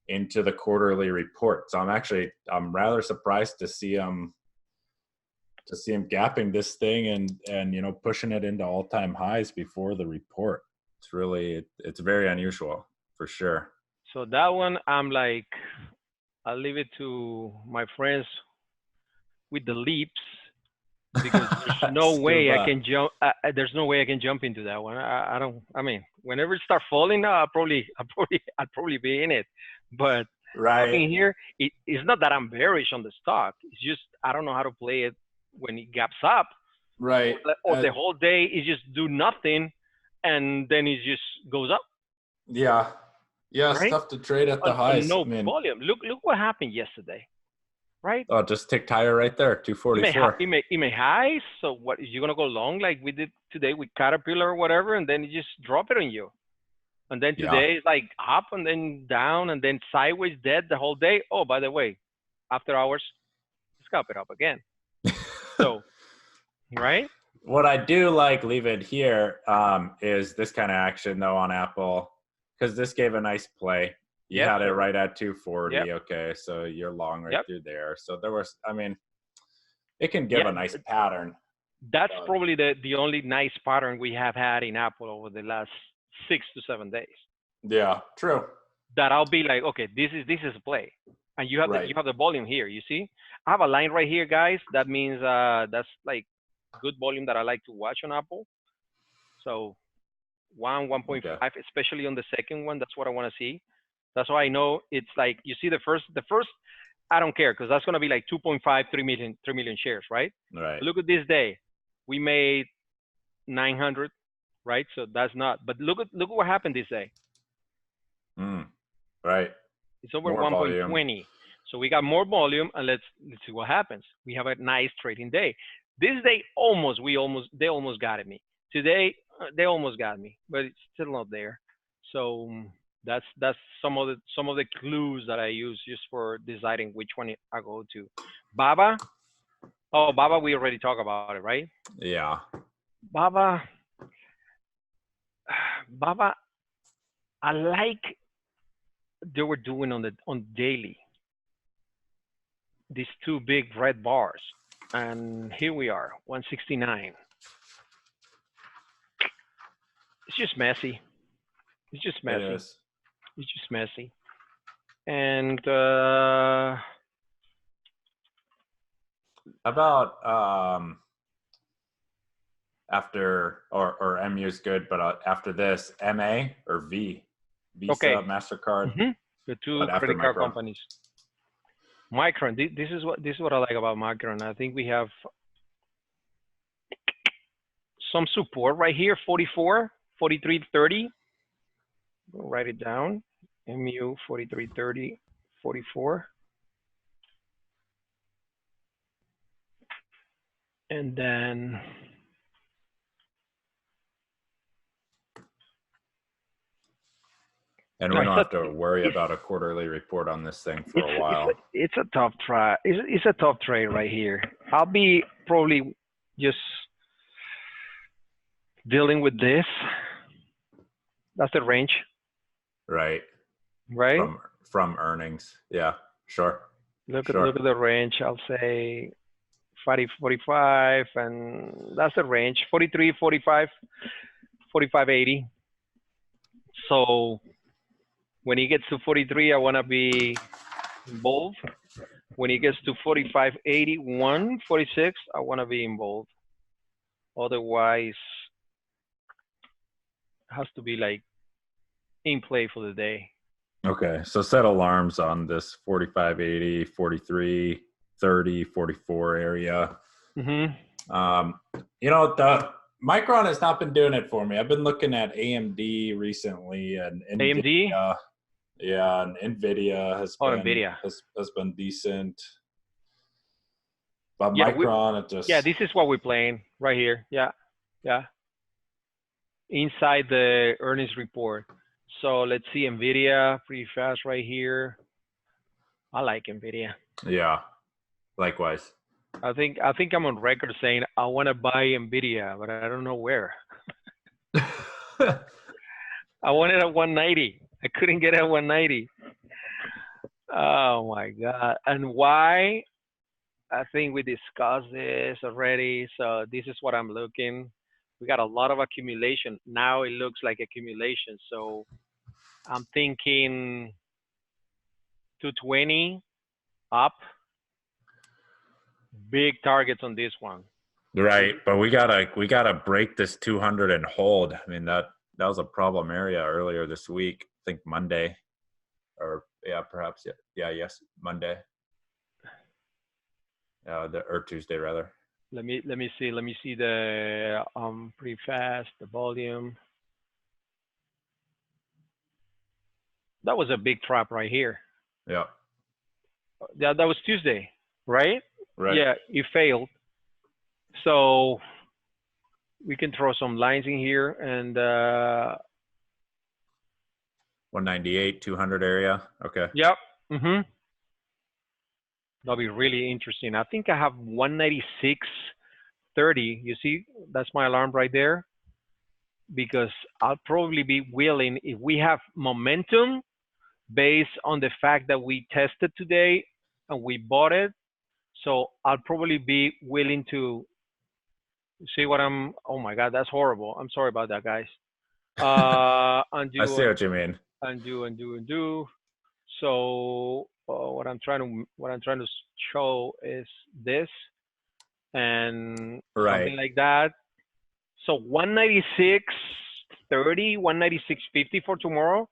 the quarterly report. So I'm rather surprised to see them gapping this thing and pushing it into all-time highs before the report. It's very unusual for sure. So that one, I'm like, I'll leave it to my friends with the leaps because there's no way I can jump. There's no way I can jump into that one. I don't. I mean, whenever it starts falling, I'd probably be in it. But right in here, it's not that I'm bearish on the stock. It's just I don't know how to play it when it gaps up. Right. Or the whole day is just do nothing, and then it just goes up. Yeah. Yeah, right? It's tough to trade at the highs. No volume. Look what happened yesterday, right? Oh, just ticked higher right there, 244. It may high. So what is you gonna go long like we did today with Caterpillar or whatever, and then you just drop it on you, and then today is like up and then down and then sideways dead the whole day. Oh, by the way, after hours, scalp it up again. So, right? What I do like leaving here is this kind of action though on Apple. Because this gave a nice play. You had it right at 240. Yep. Okay, so you're long right through there. So there was, it can give a nice pattern. That's probably the only nice pattern we have had in Apple over the last 6 to 7 days. Yeah, true. That I'll be like, okay, this is a play, and you have the volume here. You see, I have a line right here, guys. That means that's like good volume that I like to watch on Apple. So. 1.5, especially on the second one. That's what I want to see. That's why I know it's like, you see the first, I don't care because that's going to be like 2.5, 3 million shares, right? Right. Look at this day. We made 900, right? So that's not, but look at what happened this day. Right. It's over 1.20. So we got more volume, and let's see what happens. We have a nice trading day. This day, they almost got at me. Today, they almost got me, but it's still not there. So that's some of the clues that I use just for deciding which one I go to. Baba. Oh, Baba, we already talked about it, right? Yeah. Baba, I like they were doing on daily these two big red bars, and here we are, 169. It's just messy. It's just messy. It is. It's just messy. And about after or MU is good, but after this, MA or Visa, MasterCard. Mm-hmm. The two credit card companies. Micron. This is what I like about Micron. I think we have some support right here, 43.30. We'll write it down. MU 43.30, 44. And then we don't have to worry about a quarterly report on this thing for a while. It's a tough try. It's a tough trade right here. I'll be probably just dealing with this. That's the range. Right. From earnings. Yeah, sure. Look at the range. I'll say 45, and that's the range. 43, 45, 45.80. So when it gets to 43, I want to be involved. When it gets to 45.81, 46, I want to be involved. Otherwise, it has to be like in play for the day. Okay, so set alarms on this 45.80, 43, 30, 44 area. Mm-hmm. The Micron has not been doing it for me. I've been looking at AMD recently and AMD? NVDA. Yeah, and NVDA has NVIDIA. been decent. But Yeah, Micron, it just... Yeah, this is what we're playing right here. Yeah. Inside the earnings report. So let's see NVIDIA pretty fast right here. I like NVIDIA. Yeah, likewise. I think I'm on record saying I want to buy NVIDIA, but I don't know where. I wanted at 190. I couldn't get at 190. Oh my God. And why? I think we discussed this already. So this is what I'm looking. We got a lot of accumulation. Now it looks like accumulation. So I'm thinking 220 up. Big targets on this one. Right, but we gotta break this 200 and hold. I mean, that was a problem area earlier this week. I think Monday, or perhaps Monday. Or Tuesday rather. Let me see the pretty fast the volume. That was a big trap right here. Yeah. Yeah, that was Tuesday, right? Right. Yeah, it failed. So we can throw some lines in here and 198, 200 area. Okay. Yep. Mm-hmm. That'll be really interesting. I think I have 196.30. You see, that's my alarm right there. Because I'll probably be willing, if we have momentum based on the fact that we tested today and we bought it. So I'll probably be willing to see what oh my God, that's horrible. I'm sorry about that, guys. Undo, I see what you mean. Undo. So what I'm trying to show is this and something like that. So 196.30, 196.50 for tomorrow.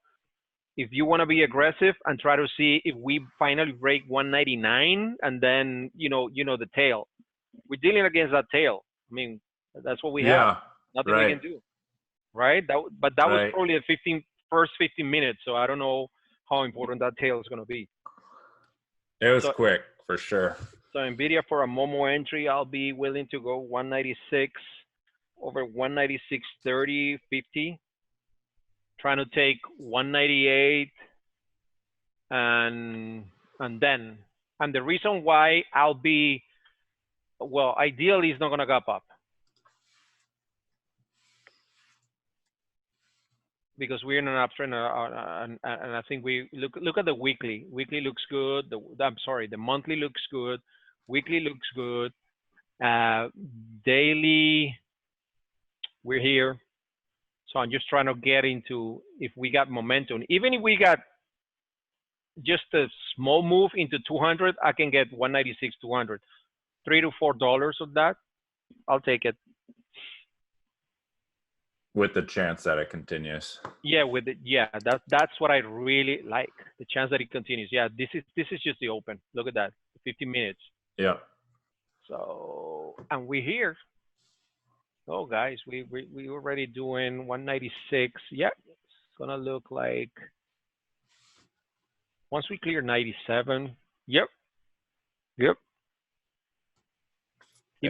If you want to be aggressive and try to see if we finally break 199 and then you know the tail. We're dealing against that tail. I mean, that's what we have. Nothing we can do. Right? That was probably the first 15 minutes. So I don't know how important that tail is going to be. It was quick for sure. So NVIDIA for a Momo entry, I'll be willing to go 196 over 196.30, 50. Trying to take 198 and the reason why I'll be, well, ideally it's not going to gap up. Because we're in an uptrend, and I think we look at the weekly. Weekly looks good. The monthly looks good. Weekly looks good. Daily, we're here. So I'm just trying to get into if we got momentum. Even if we got just a small move into 200, I can get 196, 200. $3 to $4 of that, I'll take it. With the chance that it continues. Yeah, that's what I really like. The chance that it continues. Yeah, this is just the open. Look at that, 15 minutes. Yeah. So, and we're here. Oh, guys, we already doing 196. Yeah, it's gonna look like once we clear 97. Yep. It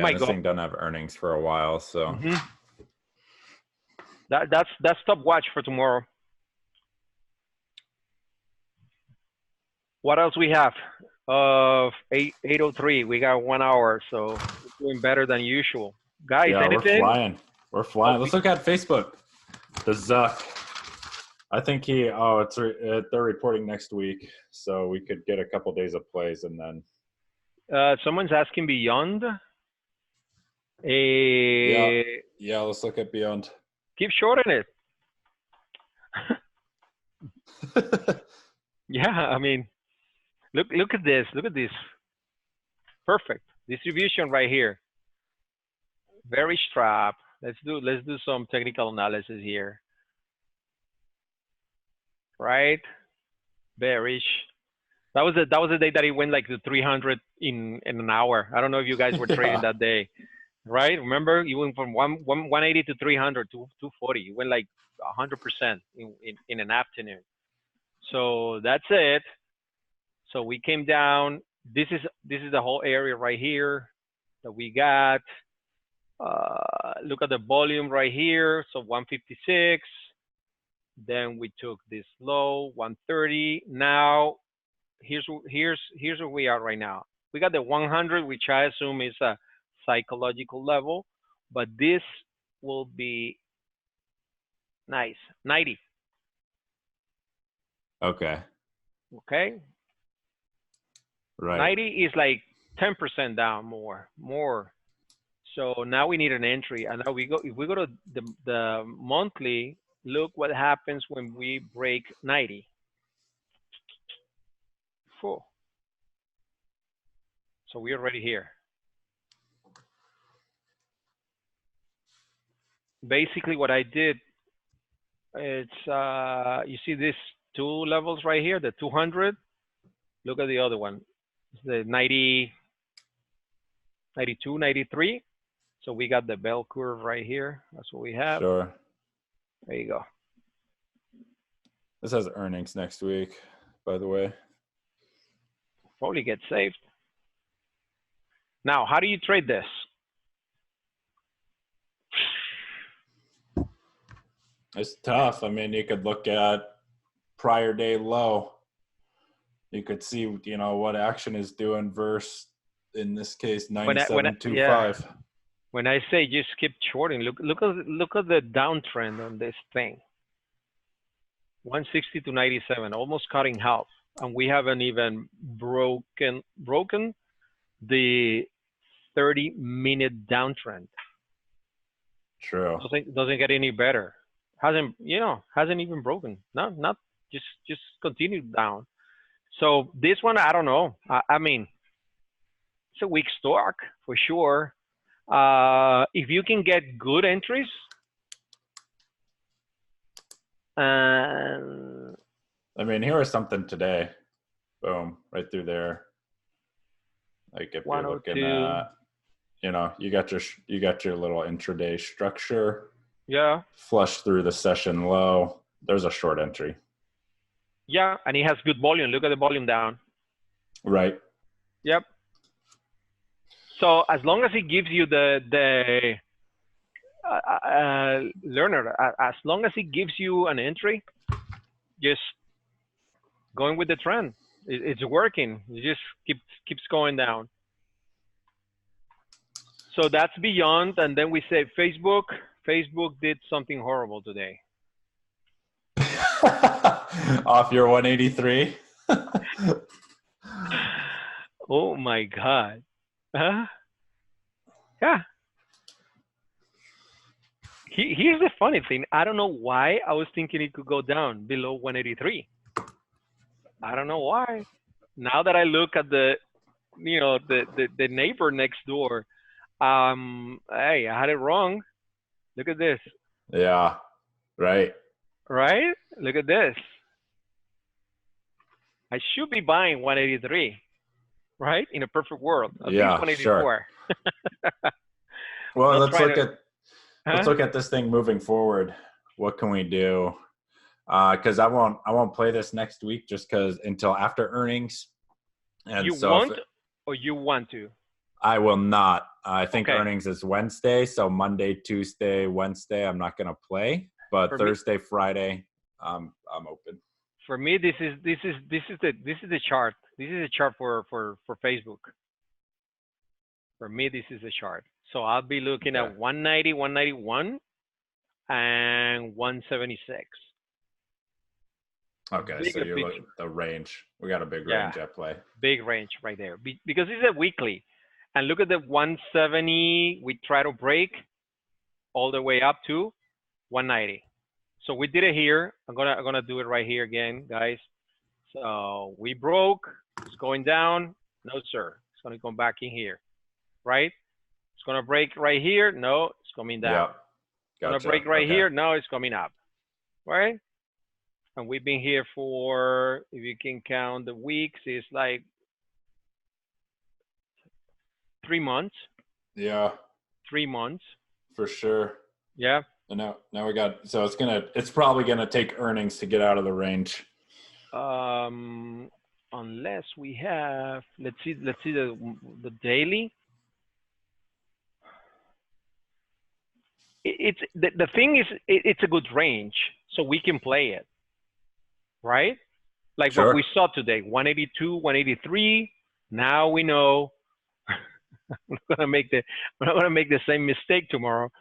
might go. This thing doesn't have earnings for a while, so. Mm-hmm. That's top watch for tomorrow. What else we have? 8:03. We got 1 hour, so we're doing better than usual. Guys, anything? We're flying. Let's look at Facebook. The Zuck. I think they're reporting next week, so we could get a couple days of plays and then. Someone's asking Beyond. Yeah, let's look at Beyond. Keep shorting it. Yeah, I mean, look at this. Look at this. Perfect distribution right here. Very strap. Let's do some technical analysis here. Right? Bearish. That was the day that it went like to 300 in an hour. I don't know if you guys were trading that day, right? Remember, you went from 180 to 300 to 240. You went like 100% in an afternoon. So that's it. So we came down. This is the whole area right here that we got. Look at the volume right here. So 156. Then we took this low 130. Now here's where we are right now. We got the 100, which I assume is a psychological level, but this will be nice. 90. Okay. Okay. Right. 90 is like 10% down more. So now we need an entry. And now if we go to the monthly, look what happens when we break 90. Cool. So we're already here. Basically what I did, it's, you see these two levels right here, the 200. Look at the other one. It's the 90, 92, 93. So we got the bell curve right here. That's what we have. Sure. There you go. This has earnings next week, by the way. Probably get saved. Now, how do you trade this? It's tough. I mean, you could look at prior day low. You could see, what action is doing versus, in this case, 97.25. When I say just keep shorting, look at the downtrend on this thing. 160 to 97, almost cutting half, and we haven't even broken the 30-minute downtrend. True. Doesn't get any better. Hasn't even broken. Not just continued down. So this one, I don't know. I mean, it's a weak stock for sure. If you can get good entries, I mean, here is something today. Boom, right through there. Like if you're looking at, you got your little intraday structure. Yeah. Flush through the session low. There's a short entry. Yeah, and it has good volume. Look at the volume down. Right. Yep. So as long as it gives you the learner, as long as it gives you an entry, just going with the trend. It's working. It just keeps going down. So that's beyond. And then we say Facebook. Facebook did something horrible today. Off your 183. Oh my God. Yeah. Here's the funny thing. I don't know why I was thinking it could go down below 183. I don't know why. Now that I look at the neighbor next door, hey, I had it wrong. Look at this. Yeah. Right. Right? Look at this. I should be buying 183, right? In a perfect world. At least 184. Sure. Well, let's look at this thing moving forward. What can we do? Because I won't play this next week just because until after earnings. And you want to? I will not. I think earnings is Wednesday, so Monday, Tuesday, Wednesday, I'm not going to play. But Thursday, Friday, I'm open. For me, this is the chart. This is a chart for Facebook. For me, this is a chart. So I'll be looking at 190, 191, and 176. Okay, so you're looking at the range. We got a big range at play. Big range right there. Because it's a weekly. And look at the 170 we try to break all the way up to 190. So we did it here. I'm gonna do it right here again, guys. So we broke. It's going down. No, sir. It's gonna come back in here, right? It's gonna break right here. No, it's coming down. Yeah. It's gonna Gotcha. break right Okay. here. No, it's coming up, right? And we've been here for, if you can count the weeks, it's like 3 months. Yeah. 3 months. For sure. Yeah. And now we got, so it's probably gonna take earnings to get out of the range. Unless we have, let's see the daily. It's the thing is, it's a good range, so we can play it, right? Like Sure. what we saw today, 182, 183. Now we know we're not gonna make the same mistake tomorrow.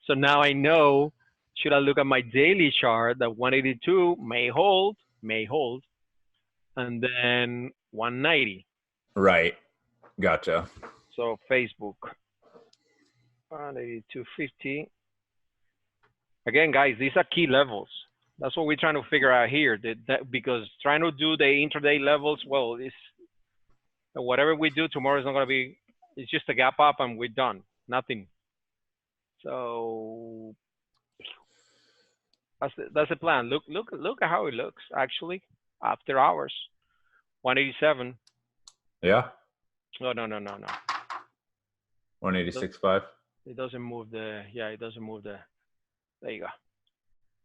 So now I know, should I look at my daily chart that 182 may hold, and then 190. Right. Gotcha. So Facebook, 182.50. Again, guys, these are key levels. That's what we're trying to figure out here. Because trying to do the intraday levels, well, it's whatever we do tomorrow is not going to be. It's just a gap up and we're done. Nothing. So that's the plan. Look at how it looks actually after hours. 187. Yeah. No. 186.5. It doesn't move the. Yeah, it doesn't move the. There you go.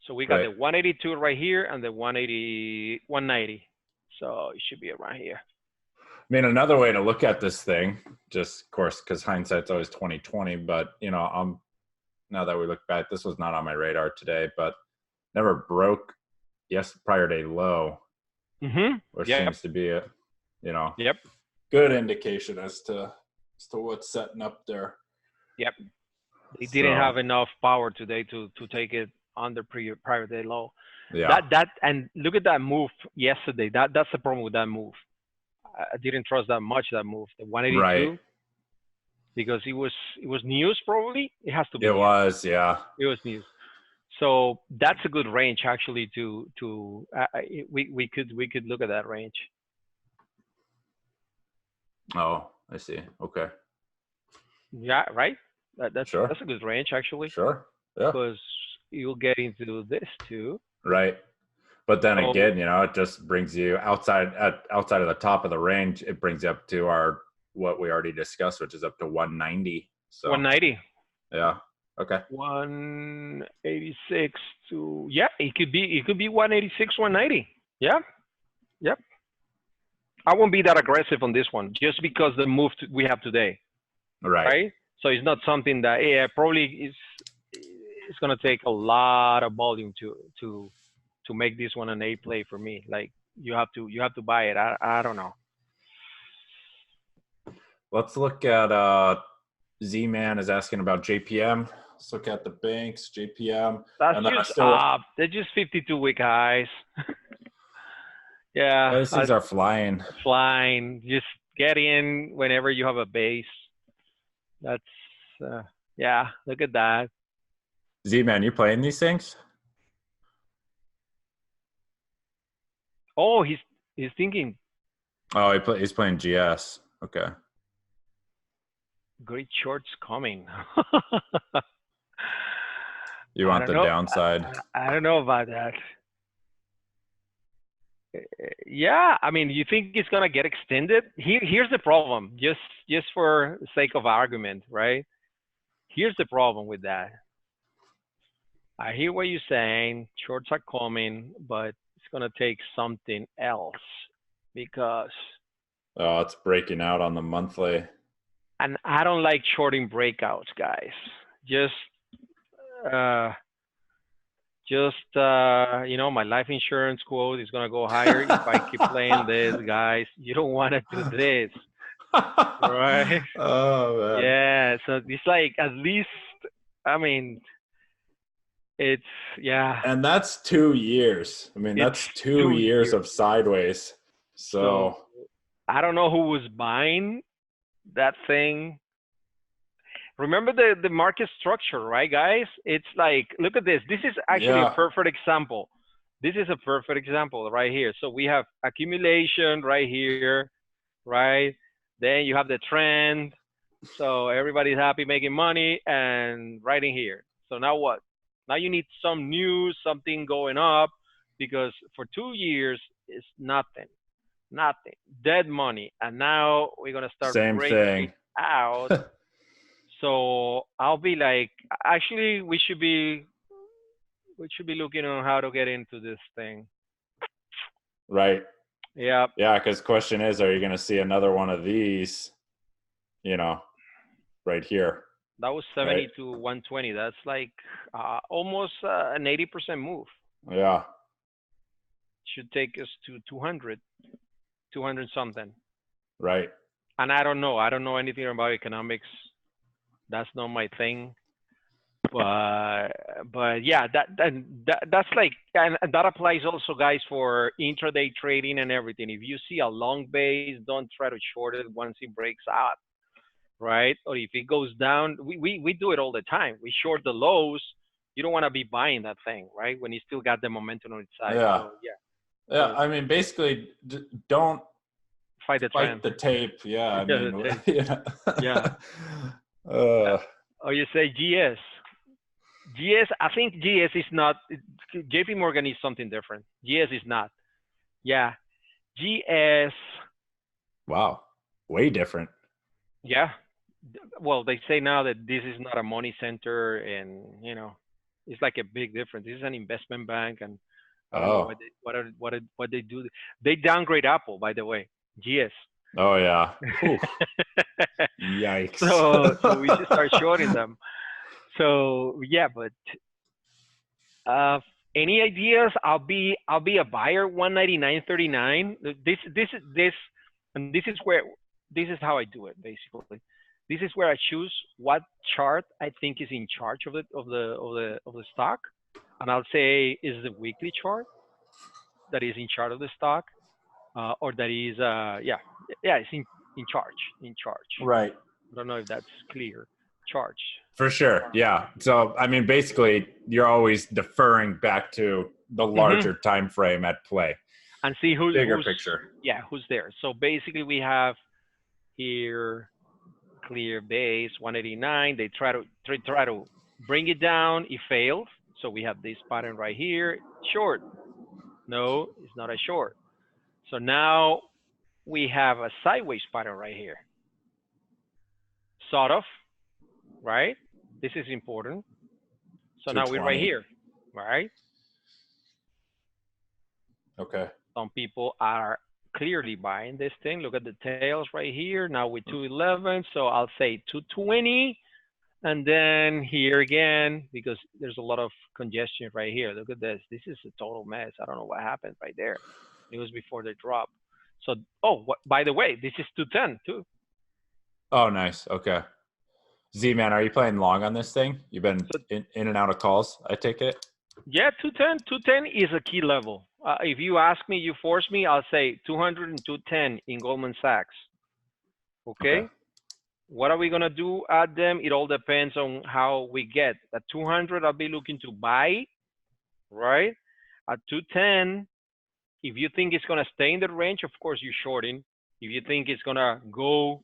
So we got Right. the 182 right here and the 190. So it should be around here. I mean, another way to look at this thing, just of course, because hindsight's always 20/20, but now that we look back, this was not on my radar today, but never broke prior day low, which seems to be a good indication as to what's setting up there. Yep. They didn't have enough power today to take it under prior day low. Yeah. That and look at that move yesterday. That's the problem with that move. I didn't trust that much that move. The 182. Right. Because it was news probably. It has to be. It was, yeah. It was news. So that's a good range actually we could look at that range. Oh, I see. Okay. Yeah, right? That's sure. That's a good range actually. Sure. Yeah. Because you'll get into this too. Right. But then again, it just brings you outside of the top of the range. It brings you up to what we already discussed, which is up to 190. So 190. Yeah. Okay. 186 to it could be 186, 190. Yeah. Yep. I won't be that aggressive on this one just because the move we have today. Right. So it's not something that probably it's gonna take a lot of volume to make this one an A play for me. Like you have to buy it. I don't know. Let's look at Z-Man is asking about JPM. Let's look at the banks, JPM. That's just up. They're just 52-week highs. Yeah. Those things are flying. Flying. Just get in whenever you have a base. That's look at that. Z-Man, you playing these things? Oh, he's thinking. Oh, he's playing GS. Okay. Great shorts coming. You want the downside? I don't know about that. Yeah, I mean, you think it's gonna get extended? Here's the problem. Just for the sake of argument, right? Here's the problem with that. I hear what you're saying. Shorts are coming, but it's gonna take something else because. Oh, it's breaking out on the monthly. And I don't like shorting breakouts, guys. My life insurance quote is gonna go higher if I keep playing this, guys. You don't want to do this, right? Oh man. Yeah. So it's like at least, I mean, it's And that's 2 years. I mean, that's 2 years of sideways. So I don't know who was buying that thing. Remember the market structure, right, guys? It's like, look at this. This is actually a Yeah. perfect example. This is a perfect example right here. So we have accumulation right here, right? Then you have the trend. So everybody's happy making money and right in here. So now what? Now you need some news, something going up, because for 2 years it's nothing, nothing, dead money. And now we're gonna start Same breaking thing. out. So I'll be like, actually, we should be looking on how to get into this thing. Right. Yeah, Yeah, because question is, are you going to see another one of these, you know, right here? that was 70 to 120. That's like almost an 80% move. Yeah. Should take us to 200, 200 something. Right. And I don't know. I don't know anything about economics. That's not my thing. But yeah, that's like, and that applies also, guys, for intraday trading and everything. If you see a long base, don't try to short it once it breaks out, right? Or if it goes down, we do it all the time. We short the lows. You don't want to be buying that thing, right? When you still got the momentum on its side. Yeah. So yeah. Yeah. So I mean, basically, don't fight the fight trend. the tape. Yeah. I Yeah, mean, the tape. yeah. Yeah. uh, Or you say GS. GS, I think GS is not, JP Morgan is something different. GS is not. Yeah. GS, wow. Way different. yeah. Well, they say now that this is not a money center, and it's like a big difference. This is an investment bank, and I don't know Oh. what they do. They downgrade Apple, by the way. GS. Oh, yeah. Whew. Yikes. So we should start shorting them. So yeah, but Uh, any ideas? I'll be a buyer 199.39. And this is how I do it basically. This is where I choose what chart I think is in charge of the stock, and I'll say is the weekly chart that is in charge of the stock, or that is yeah it's in charge. Right. I don't know if that's clear. Charge. For sure. Yeah. So, I mean, basically, you're always deferring back to the Hmm. larger time frame at play, And see bigger who's picture. who's there. So basically, we have here clear base 189. They try to bring it down. It failed. So we have this pattern right here. Short. No, it's not a short. So now we have a sideways pattern right here. Sort of, right? This is important. So now we're right 220. here, right? Okay. Some people are clearly buying this thing. Look at the tails right here. Now with 211, so I'll say 220. And then here again, because there's a lot of congestion right here. Look at this. This is a total mess. I don't know what happened right there. It was before the drop. So, by the way, this is 210 too. Oh, nice. Okay. Z-Man, are you playing long on this thing? You've been So, in and out of calls, I take it? yeah, 210. 210 is a key level. If you ask me, you force me, I'll say 200 and 210 in Goldman Sachs. Okay? What are we going to do at them? It all depends on how we get. At 200, I'll be looking to buy, right? At 210, if you think it's going to stay in the range, of course, you're shorting. If you think it's going to go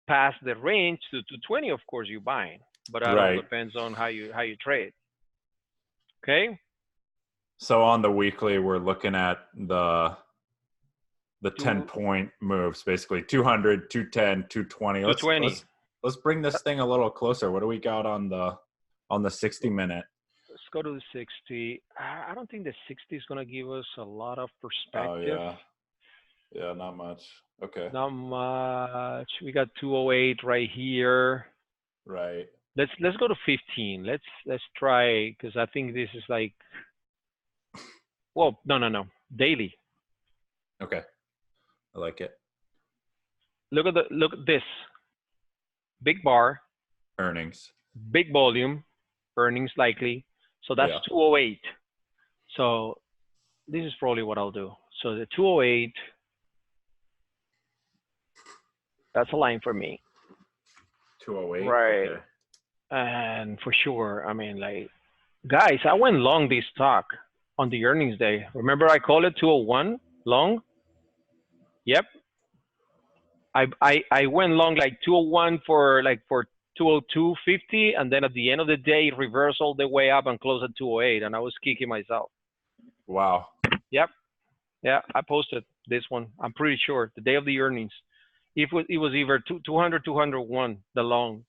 past the range to 220, of course, you're buying. But that all Right. depends on how you trade. Okay? So on the weekly, we're looking at the 10-point moves, basically 200, 210, 220. 220. Let's bring this thing a little closer. What do we got on the 60-minute? Let's go to the 60. I don't think the 60 is going to give us a lot of Oh, perspective. yeah. Yeah, not much. Okay. Not much. We got 208 right here. Right. Let's go to 15. Let's try, because I think this is like, well, no. Daily. Okay. I like it. Look at this. Big bar, Earnings. big volume, earnings likely. So that's Yeah. 208. So this is probably what I'll do. So the 208, that's a line for me. 208. Right. Okay. And for sure, I mean, like, guys, I went long this stock on the earnings day. Remember I called it 201 long? Yep. I went long like 201 for 202.50, and then at the end of the day it reversed all the way up and closed at 208, and I was kicking myself. Wow. Yep. Yeah, I posted this one. I'm pretty sure the day of the earnings. It was either 200, 201, the long,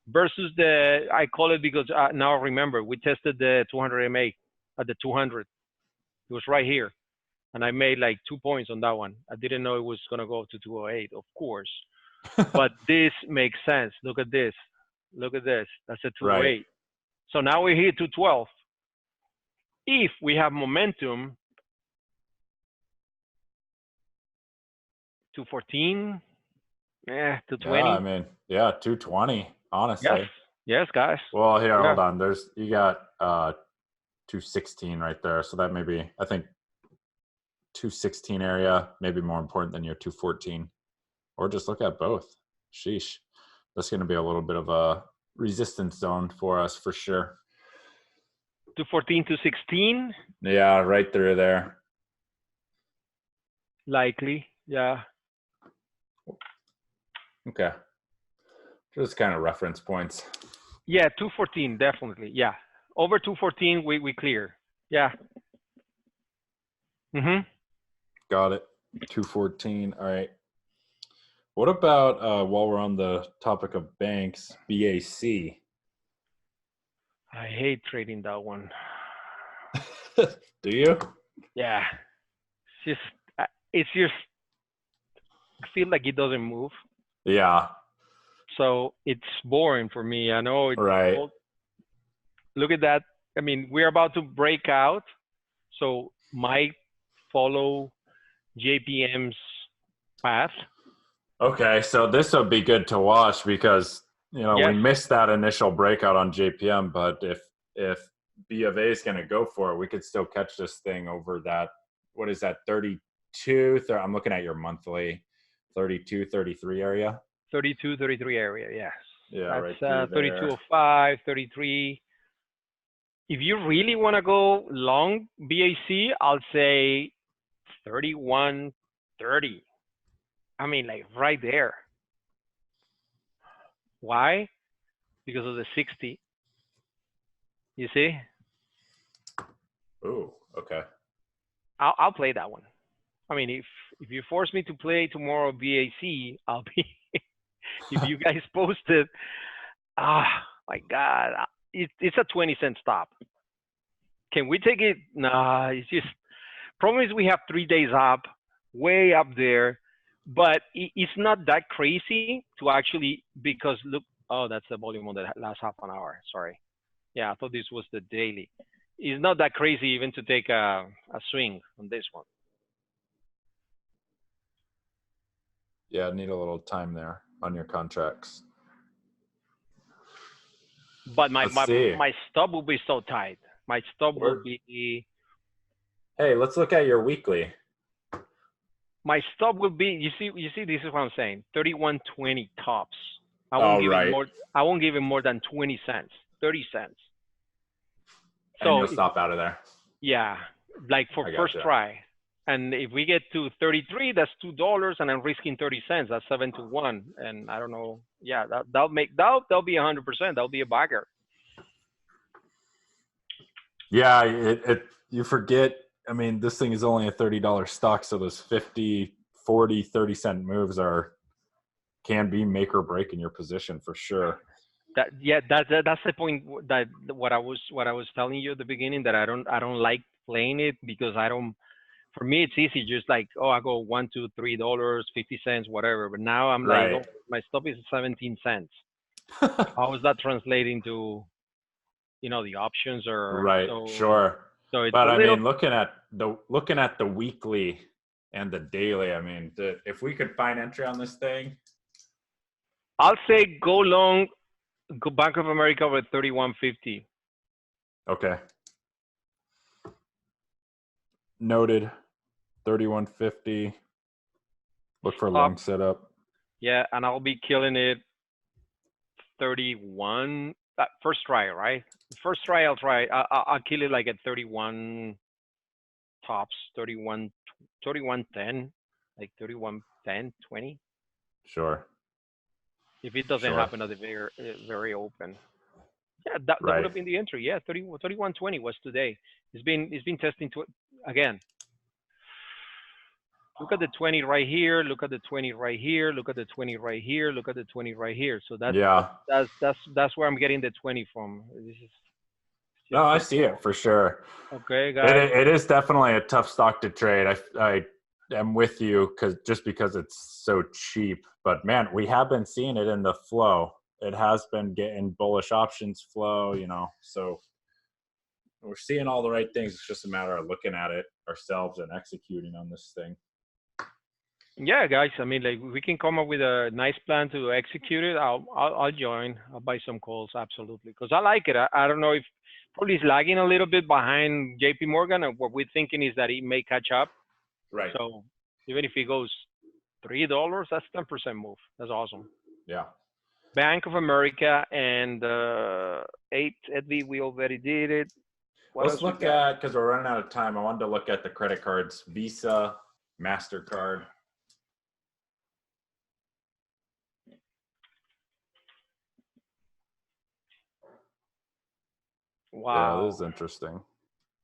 versus the, I call it because now I remember we tested the 200 MA at the 200. It was right here, and I made like 2 points on that one. I didn't know it was gonna go to 208, of course, but this makes sense. Look at this. Look at this. That's a 208. Right. So now we're here 212. If we have momentum, 214, 220. Yeah, I mean, yeah, 220, honestly. Yes, yes, guys. Well, here, Yeah. hold on. You got 216 right there. So that may be, I think 216 area, maybe more important than your 214. Or just look at both. Sheesh. That's going to be a little bit of a resistance zone for us for sure. 214 to 16, Yeah, right through there. likely. Yeah. Okay. Just kind of reference points. Yeah, 214, definitely. Yeah. Over 214, we clear. Yeah. Got it. 214. All right. What about while we're on the topic of banks, BAC? I hate trading that one. Do you? Yeah. It's just, I feel like it doesn't move. Yeah. So it's boring for me. I know it's Right. Look at that. I mean, we're about to break out. So might follow JPM's path. Okay, so this would be good to watch because Yes. we missed that initial breakout on JPM, but if B of A is going to go for it, we could still catch this thing over that. What is that? 32. I'm looking at your monthly 32, 33 area. 32, 33 area. Yes. Yeah, That's right through there. 3205, 33. If you really want to go long BAC, I'll say 3130. I mean, like right there. Why? Because of the 60. You see? Ooh, okay. I'll play that one. I mean, if you force me to play tomorrow BAC, I'll be. If you guys post it, my God, it's a 20-cent stop. Can we take it? Nah, it's just. Problem is we have 3 days up, way up there, but it's not that crazy to actually, because look, oh, that's the volume on the last half an hour. Sorry. Yeah, I thought this was the daily. It's not that crazy even to take a swing on this one. Yeah, I need a little time there on your contracts. But my stop will be so tight. My stop will be. Hey, let's look at your weekly. My stop will be. You see. This is what I'm saying. 31.20 tops. I won't give it more than 20 cents, 30 cents. So and you'll stop out of there. Yeah, like for first try. And if we get to 33, that's $2, and I'm risking 30 cents. That's 7 to 1. And I don't know. Yeah, that'll be 100%. That'll be a bagger. Yeah, you forget. I mean, this thing is only a $30 stock, so those 50, 40, 30-cent moves can be make or break in your position for sure. That's the point that what I was telling you at the beginning, that I don't like playing it because for me it's easy, just like, I go $1, $2, $3, 50 cents, whatever. But now I'm like, my stop is 17 cents. How is that translating to the options or right? Sure. So but I mean, looking at the weekly and the daily, I mean, if we could find entry on this thing, I'll say go long. Go Bank of America over 31.50. Okay. Noted. 31.50. Look for long setup. Yeah, and I'll be killing it 31. First try, right? First try, I'll try. I'll kill it like at 31 tops, 31, 31.10, like 31.10, 20. Sure. If it doesn't Sure. happen at the very open. Yeah, that would Right. have been the entry. Yeah, 31.20 was today. It's been testing to again. Look at the 20 right here. Look at the 20 right here. Look at the 20 right here. Look at the 20 right here. So Yeah. that's where I'm getting the 20 from. This is No, I just see it for sure. okay, guys. It is definitely a tough stock to trade. I am with you because it's so cheap. But man, we have been seeing it in the flow. It has been getting bullish options flow, you know. So we're seeing all the right things. It's just a matter of looking at it ourselves and executing on this thing. Yeah, guys. I mean, like we can come up with a nice plan to execute it. I'll join. I'll buy some calls, absolutely, because I like it. I don't know if probably it's lagging a little bit behind J.P. Morgan, and what we're thinking is that it may catch up. Right. So even if it goes $3, that's 10% move. That's awesome. Yeah. Bank of America and 8 we already did it. What Let's else we look got? at, because we're running out of time, I wanted to look at the credit cards, Visa, MasterCard. Wow, Yeah, this is interesting.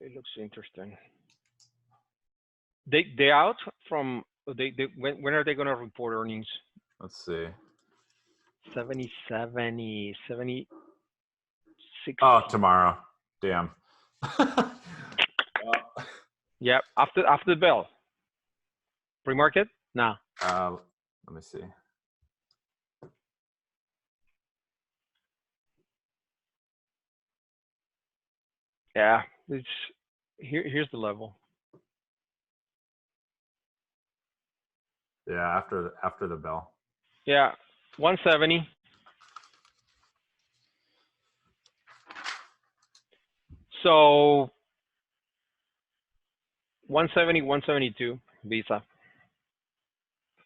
it looks interesting. They out from when are they gonna report earnings? Let's see. 70, 76. Oh, tomorrow. Damn. Yeah, after the bell. Pre-market? No. Let me see. Yeah, it's here's the level. Yeah, after the bell. Yeah, 170. So 170, 172 Visa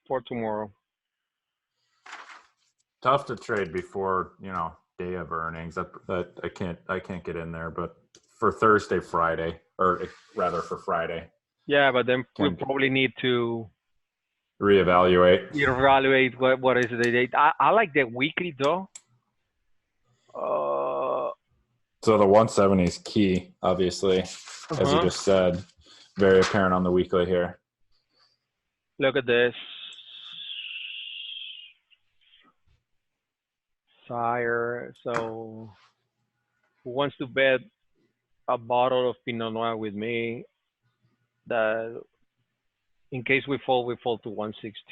for tomorrow. Tough to trade before, day of earnings. That I can't get in there, but for Thursday, Friday, or rather for Friday. Yeah, but then we probably need to reevaluate what is the date. I like the weekly though. So the 170 is key, obviously, as you just said. Very apparent on the weekly here. Look at this. Sire. So who wants to bet a bottle of Pinot Noir with me? That in case we fall to 160.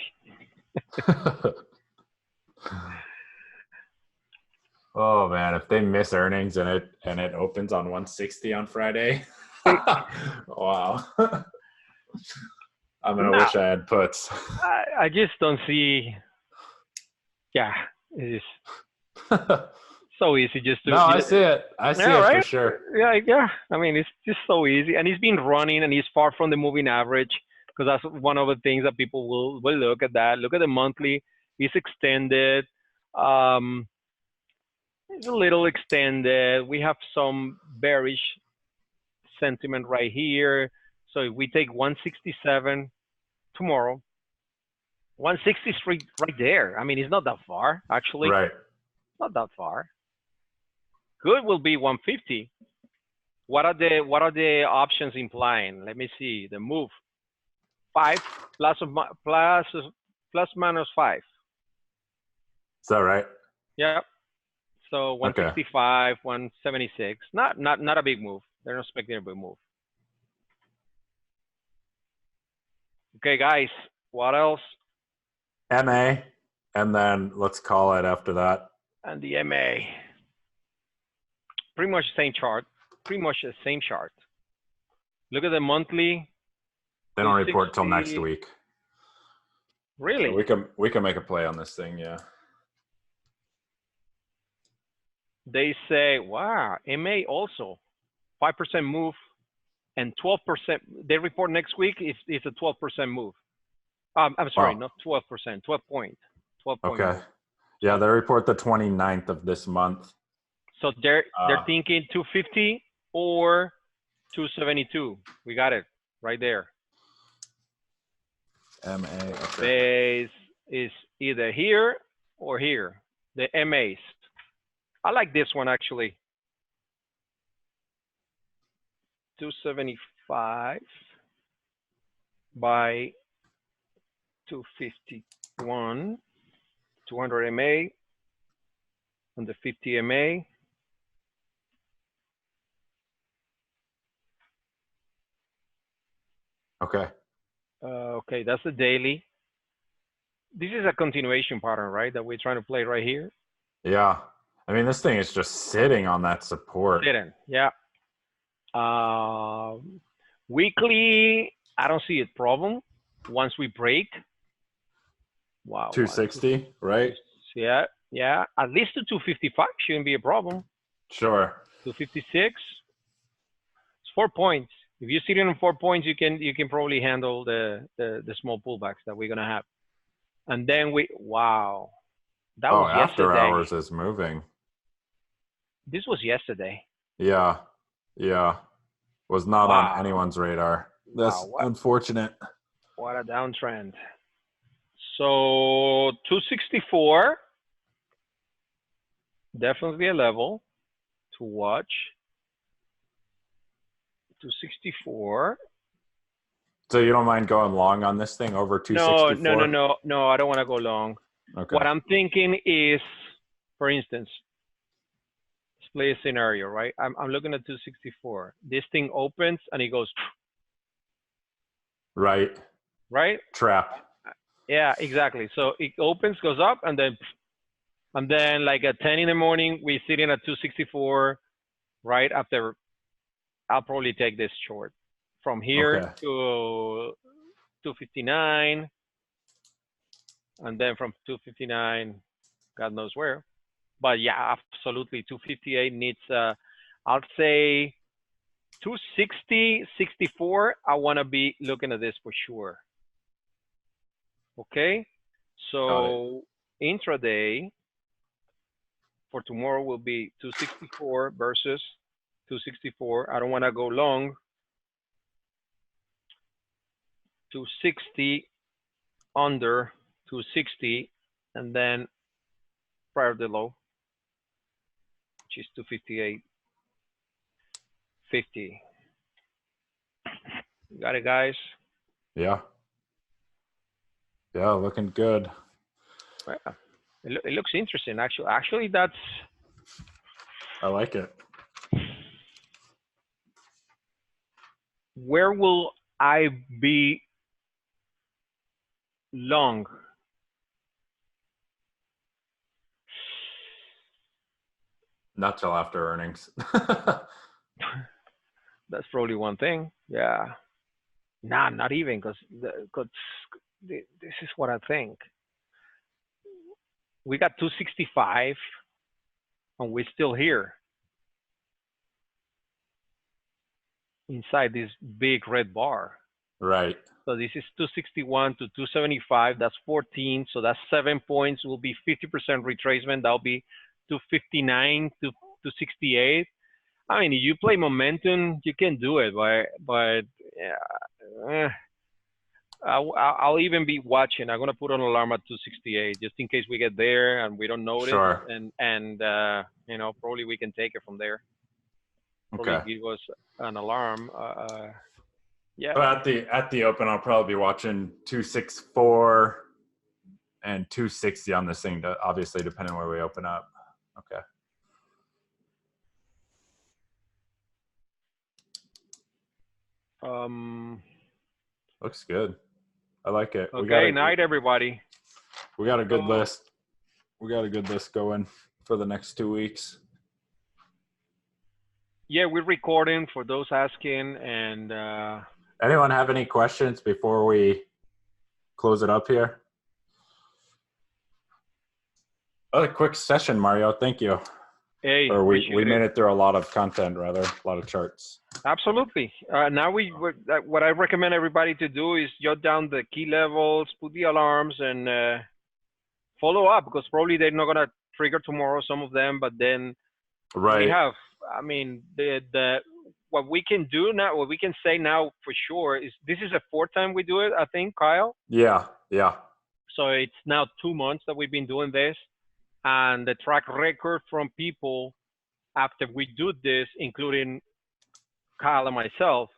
Oh man, if they miss earnings and it opens on 160 on Friday, wow. I'm gonna wish I had puts. I just don't see. Yeah, it's so easy just to. No, I see it. I see it for sure. Yeah. I mean, it's just so easy, and he's been running, and he's far from the moving average because that's one of the things that people will look at. That look at the monthly. It's extended. It's a little extended. We have some bearish sentiment right here. So if we take 167 tomorrow, 160 is right there. I mean, it's not that far, actually. Right. Not that far. Good will be 150. What are the options implying? Let me see. The move. 5 plus minus 5. Is that right? Yep. So 165, 176. Not a big move. They're not expecting a big move. Okay, guys. What else? MA, and then let's call it after that. And the MA. Pretty much the same chart. Pretty much the same chart. Look at the monthly. They don't report till next week. Really? So we can make a play on this thing, yeah. They say, wow, MA also 5% move and 12%. They report next week if it's a 12% move. I'm sorry, not 12%, 12 point. 12 point. Okay. Move. Yeah, they report the 29th of this month. So they're thinking 250 or 272. We got it right there. MA. Okay. Base is either here or here. The MAs. I like this one actually. 275 by 251, 200 MA on the 50 MA. Okay. Okay, that's the daily. This is a continuation pattern, right? That we're trying to play right here. Yeah. I mean, this thing is just sitting on that support. Sitting, yeah. Weekly, I don't see a problem. Once we break, wow. 260, right? Yeah, yeah. At least to 255 shouldn't be a problem. Sure. 256. It's 4 points. If you're sitting on 4 points, you can probably handle the small pullbacks that we're gonna have. And then wow. That was after yesterday. hours is moving. This was yesterday. Yeah. Yeah. Was not on anyone's radar. That's unfortunate. What a downtrend. So 264, definitely a level to watch. 264. So you don't mind going long on this thing over 264? No, I don't want to go long. Okay. What I'm thinking is, for instance, let's play a scenario, right? I'm looking at 264. This thing opens and it goes. Right. Right? Trap. Yeah, exactly. So it opens, goes up, and then like at 10 in the morning, we're sitting at 264. Right after, I'll probably take this short from here to 259, and then from 259, God knows where. But yeah, absolutely, 258 needs. I'll say 260, 64. I want to be looking at this for sure. Okay, so intraday for tomorrow will be 264 versus 264. I don't want to go long. 260 under 260, and then prior to the low, which is 258.50. Got it, guys? Yeah. Yeah, looking good. Yeah. It looks interesting, actually. Actually, that's... I like it. Where will I be long? Not till after earnings. That's probably one thing. Yeah. Nah, not even, because this is what I think. We got 265, and we're still here inside this big red bar. Right. So this is 261 to 275. That's 14. So that's 7 points. Will be 50% retracement. That'll be 259 to 268. I mean, if you play momentum, you can do it, but yeah, I'll even be watching. I'm gonna put an alarm at 268 just in case we get there and we don't notice. Sure. And you know, probably we can take it from there. Probably give us an alarm. Yeah. But at the open, I'll probably be watching 264 and 260 on this thing, obviously depending where we open up. Okay. Looks good. I like it. Okay, night everybody. We got a good list. We got a good list going for the next 2 weeks. Yeah, we're recording for those asking. And anyone have any questions before we close it up here? Oh, a quick session, Mario. Thank you. Hey, or we made it through a lot of content, rather, a lot of charts. Absolutely. Now what I recommend everybody to do is jot down the key levels, put the alarms, and follow up, because probably they're not gonna trigger tomorrow, some of them, but then we Right. have, I mean, the what we can do now, what we can say now for sure is this is the fourth time we do it, I think, Kyle. Yeah. Yeah. So it's now 2 months that we've been doing this, and the track record from people after we do this, including Kyle and myself,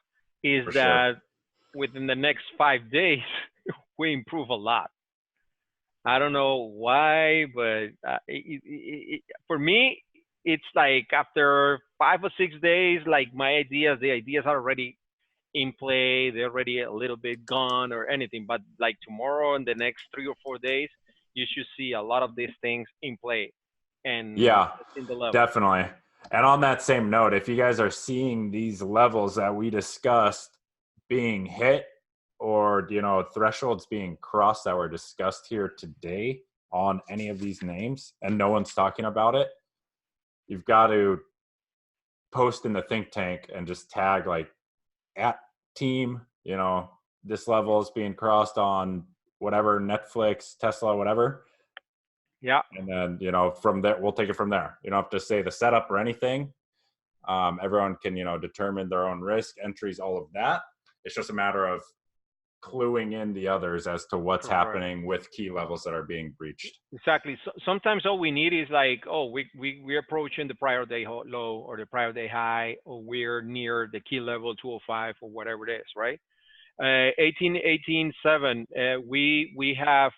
is For sure. that within the next 5 days we improve a lot. I don't know why, but for me, it's like after 5 or 6 days, like the ideas are already in play. They're already a little bit gone or anything. But like tomorrow and the next 3 or 4 days, you should see a lot of these things in play and Yeah, in the level. definitely. And on that same note, if you guys are seeing these levels that we discussed being hit, or thresholds being crossed that were discussed here today on any of these names, and no one's talking about it, you've got to post in the think tank and just tag like at team, this level is being crossed on whatever, Netflix, Tesla, whatever. Yeah. And then, from there, we'll take it from there. You don't have to say the setup or anything. Everyone can, determine their own risk, entries, all of that. It's just a matter of cluing in the others as to what's happening with key levels that are being breached. Exactly. So sometimes all we need is like, we're approaching the prior day low or the prior day high, or we're near the key level 205 or whatever it is, right? 18.7. We have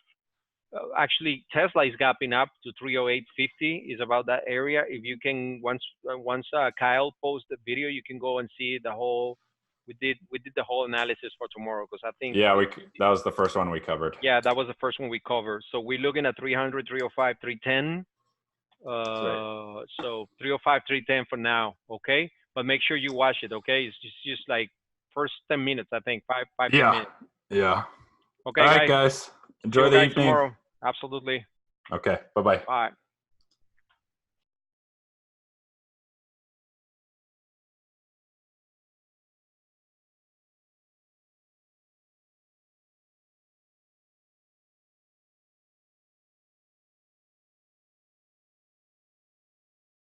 actually Tesla is gapping up to 308.50, is about that area. If you can, once Kyle posts the video, you can go and see the whole. We did the whole analysis for tomorrow, because I think that was the first one we covered. Yeah, that was the first one we covered. So we're looking at 300, 305, 310. So 305, 310 for now, okay? But make sure you watch it, okay? It's just like first 10 minutes, I think, 10 minutes. Yeah. Okay, all right, guys. Enjoy See you the guys evening. tomorrow. Absolutely. Okay. Bye-bye. Bye.